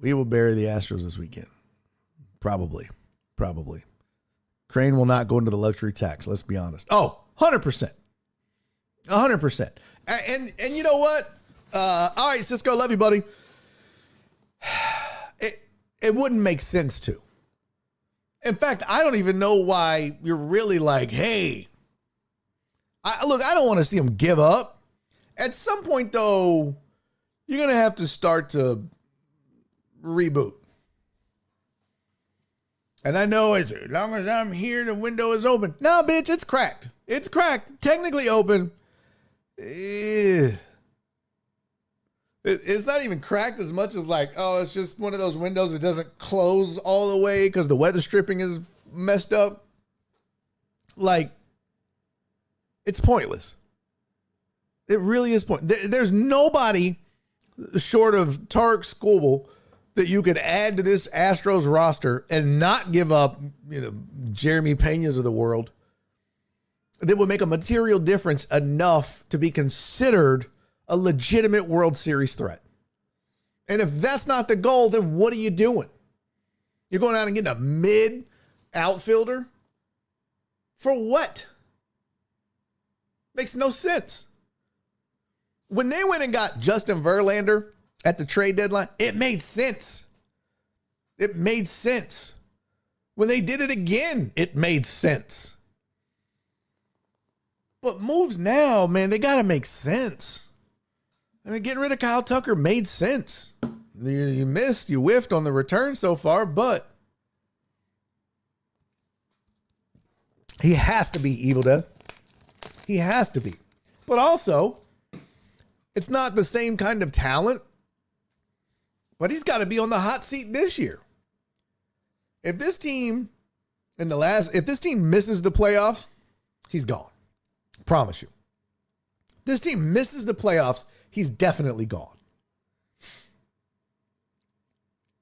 We will bury the Astros this weekend. Probably. Crane will not go into the luxury tax. Let's be honest. Oh, 100%. 100%. And you know what? All right, Cisco, love you, buddy. It wouldn't make sense to. In fact, I don't even know why you're really like, hey, I don't want to see him give up. At some point, though, you're going to have to start to reboot. And I know as long as I'm here, the window is open. No, bitch, it's cracked. It's cracked. Technically open. It's not even cracked as much as like, oh, it's just one of those windows that doesn't close all the way because the weather stripping is messed up. Like, it's pointless. It really is pointless. There's nobody short of Tarek Skubal that you could add to this Astros roster and not give up, Jeremy Pena's of the world that would make a material difference enough to be considered a legitimate World Series threat. And if that's not the goal, then what are you doing? You're going out and getting a mid outfielder? For what? Makes no sense. When they went and got Justin Verlander at the trade deadline, it made sense. It made sense. When they did it again, it made sense. But moves now, man, they got to make sense. I mean, getting rid of Kyle Tucker made sense. You missed, you whiffed on the return so far, but he has to be Evil Death. He has to be. But also, it's not the same kind of talent, but he's got to be on the hot seat this year. If this team misses the playoffs, he's gone. Promise you. This team misses the playoffs, he's definitely gone.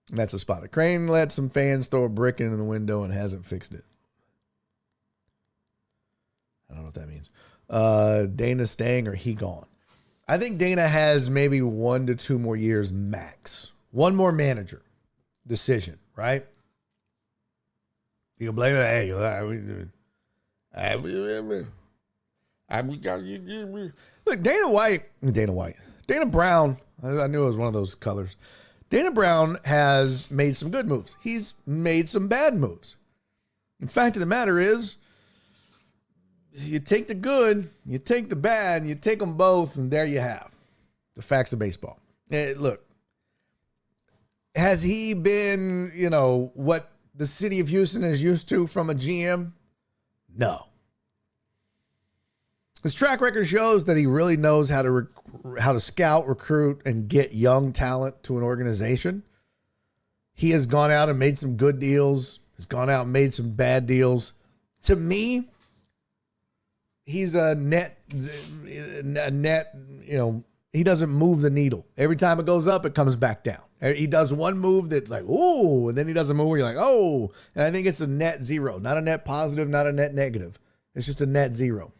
And that's a spot. Crane let some fans throw a brick in the window and hasn't fixed it. I don't know what that means. Dana staying or he gone? I think Dana has maybe 1 to 2 more years max. One more manager decision, right? You can blame it. Hey, look, Dana Brown. I knew it was one of those colors. Dana Brown has made some good moves. He's made some bad moves. The fact of the matter is, you take the good, you take the bad, and you take them both, and there you have the facts of baseball. Look, has he been, what the city of Houston is used to from a GM? No. His track record shows that he really knows how to scout, recruit, and get young talent to an organization. He has gone out and made some good deals. Has gone out and made some bad deals. To me, he's a net, he doesn't move the needle. Every time it goes up, it comes back down. He does one move that's like, ooh, and then he does a move where you're like, oh. And I think it's a net zero, not a net positive, not a net negative. It's just a net zero.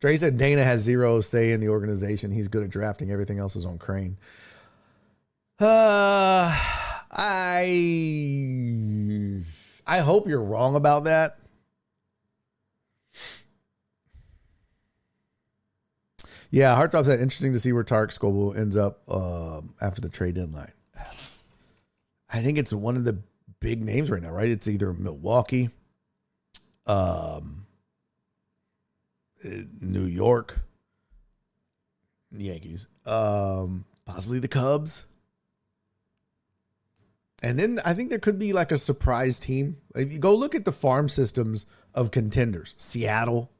Trey said Dana has zero say in the organization. He's good at drafting. Everything else is on Crane. I hope you're wrong about that. Yeah, Hearttop said interesting to see where Tarek Scoble ends up after the trade deadline. I think it's one of the big names right now, right? It's either Milwaukee, New York, Yankees, possibly the Cubs. And then I think there could be like a surprise team. If you go look at the farm systems of contenders, Seattle,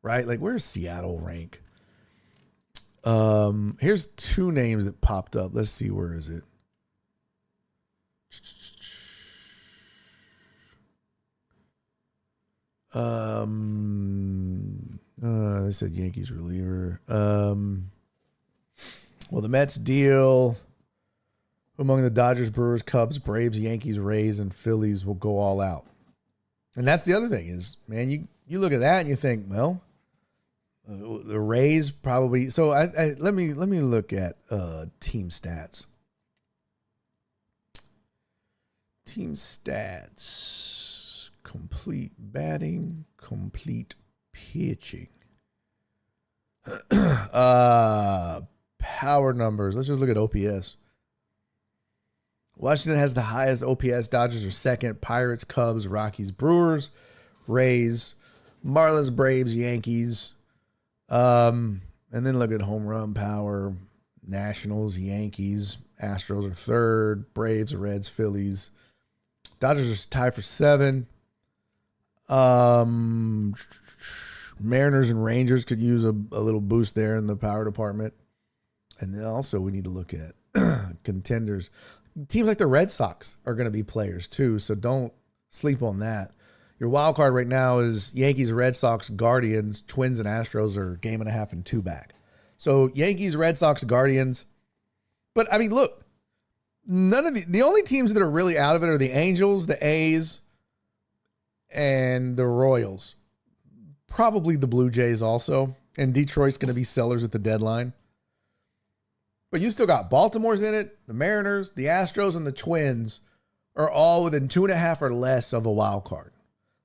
right? Like where's Seattle rank? Here's 2 names that popped up. Let's see, where is it? They said Yankees reliever. Well, the Mets deal among the Dodgers, Brewers, Cubs, Braves, Yankees, Rays, and Phillies will go all out. And that's the other thing is, man, you look at that and you think, well, the Rays probably. So let me look at team stats. Team stats: complete batting, complete pitching, power numbers. Let's just look at OPS. Washington has the highest OPS. Dodgers are second. Pirates, Cubs, Rockies, Brewers, Rays, Marlins, Braves, Yankees. And then look at home run power. Nationals, Yankees, Astros are third. Braves, Reds, Phillies. Dodgers are tied for 7. Mariners and Rangers could use a little boost there in the power department. And then also we need to look at contenders. Teams like the Red Sox are going to be players too, so don't sleep on that. Your wild card right now is Yankees, Red Sox, Guardians, Twins, and Astros are 1.5 games and 2 back. So Yankees, Red Sox, Guardians. But I mean, look, none of the only teams that are really out of it are the Angels, the A's, and the Royals. Probably the Blue Jays also. And Detroit's going to be sellers at the deadline. But you still got Baltimore's in it. The Mariners, the Astros, and the Twins are all within 2.5 or less of a wild card.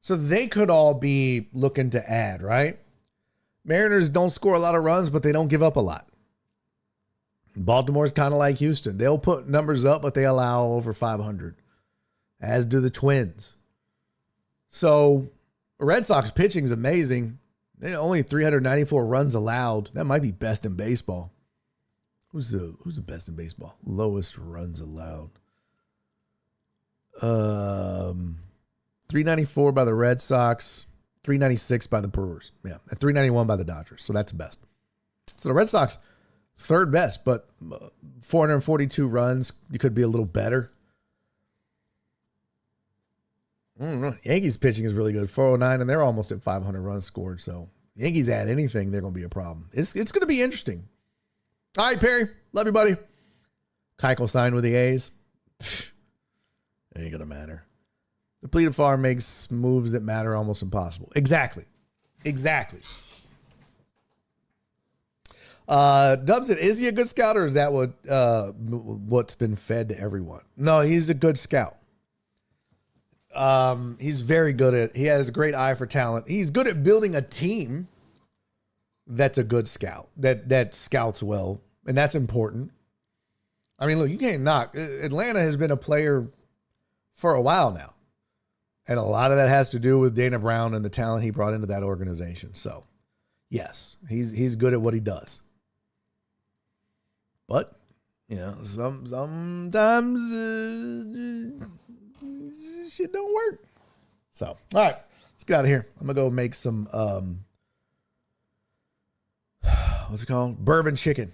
So they could all be looking to add, right? Mariners don't score a lot of runs, but they don't give up a lot. Baltimore's kind of like Houston. They'll put numbers up, but they allow over 500, as do the Twins. So Red Sox pitching is amazing. They only 394 runs allowed. That might be best in baseball. Who's the best in baseball? Lowest runs allowed. 394 by the Red Sox, 396 by the Brewers. Yeah, and 391 by the Dodgers. So that's the best. So the Red Sox, third best, but 442 runs. You could be a little better. Yankees pitching is really good. 409, and they're almost at 500 runs scored. So Yankees add anything, they're going to be a problem. It's going to be interesting. All right, Perry. Love you, buddy. Keuchel signed with the A's. Pfft, ain't going to matter. Depleted farm makes moves that matter almost impossible. Exactly. Dubs it. Is he a good scout, or is that what's been fed to everyone? No, he's a good scout. He's very good at. He has a great eye for talent. He's good at building a team that's a good scout, that scouts well, and that's important. I mean, look, you can't knock. Atlanta has been a player for a while now, and a lot of that has to do with Dana Brown and the talent he brought into that organization. So, yes, he's good at what he does. But, you know, sometimes shit don't work. So, all right, let's get out of here. I'm gonna go make some what's it called? Bourbon chicken.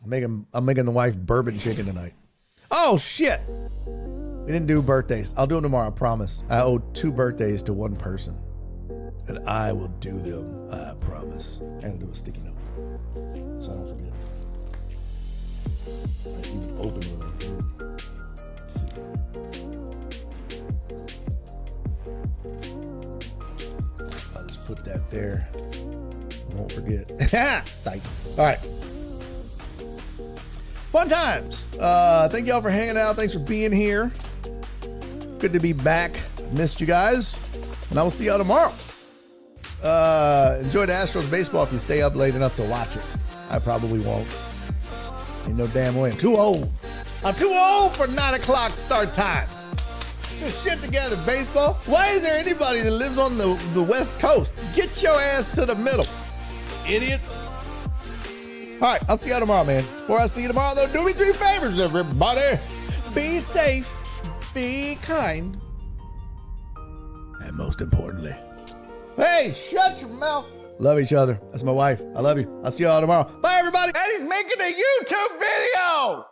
I'm making the wife bourbon chicken tonight. Oh shit! We didn't do birthdays. I'll do them tomorrow. I promise. I owe 2 birthdays to one person, and I will do them. I promise. I gotta do a sticky note so I don't forget. You open it. Let's see. I'll just put that there. Won't forget. Psych. All right. Fun times. Thank y'all for hanging out. Thanks for being here. Good to be back. Missed you guys. And I will see y'all tomorrow. Enjoy the Astros baseball if you stay up late enough to watch it. I probably won't. Ain't no damn way. I'm too old. I'm too old for 9 o'clock start times. Just shit together, baseball. Why is there anybody that lives on the West Coast? Get your ass to the middle, idiots. All right, I'll see y'all tomorrow, man. Before I see you tomorrow, though, do me 3 favors, everybody. Be safe, be kind, and most importantly, hey, shut your mouth. Love each other. That's my wife. I love you. I'll see y'all tomorrow. Bye, everybody. And he's making a YouTube video.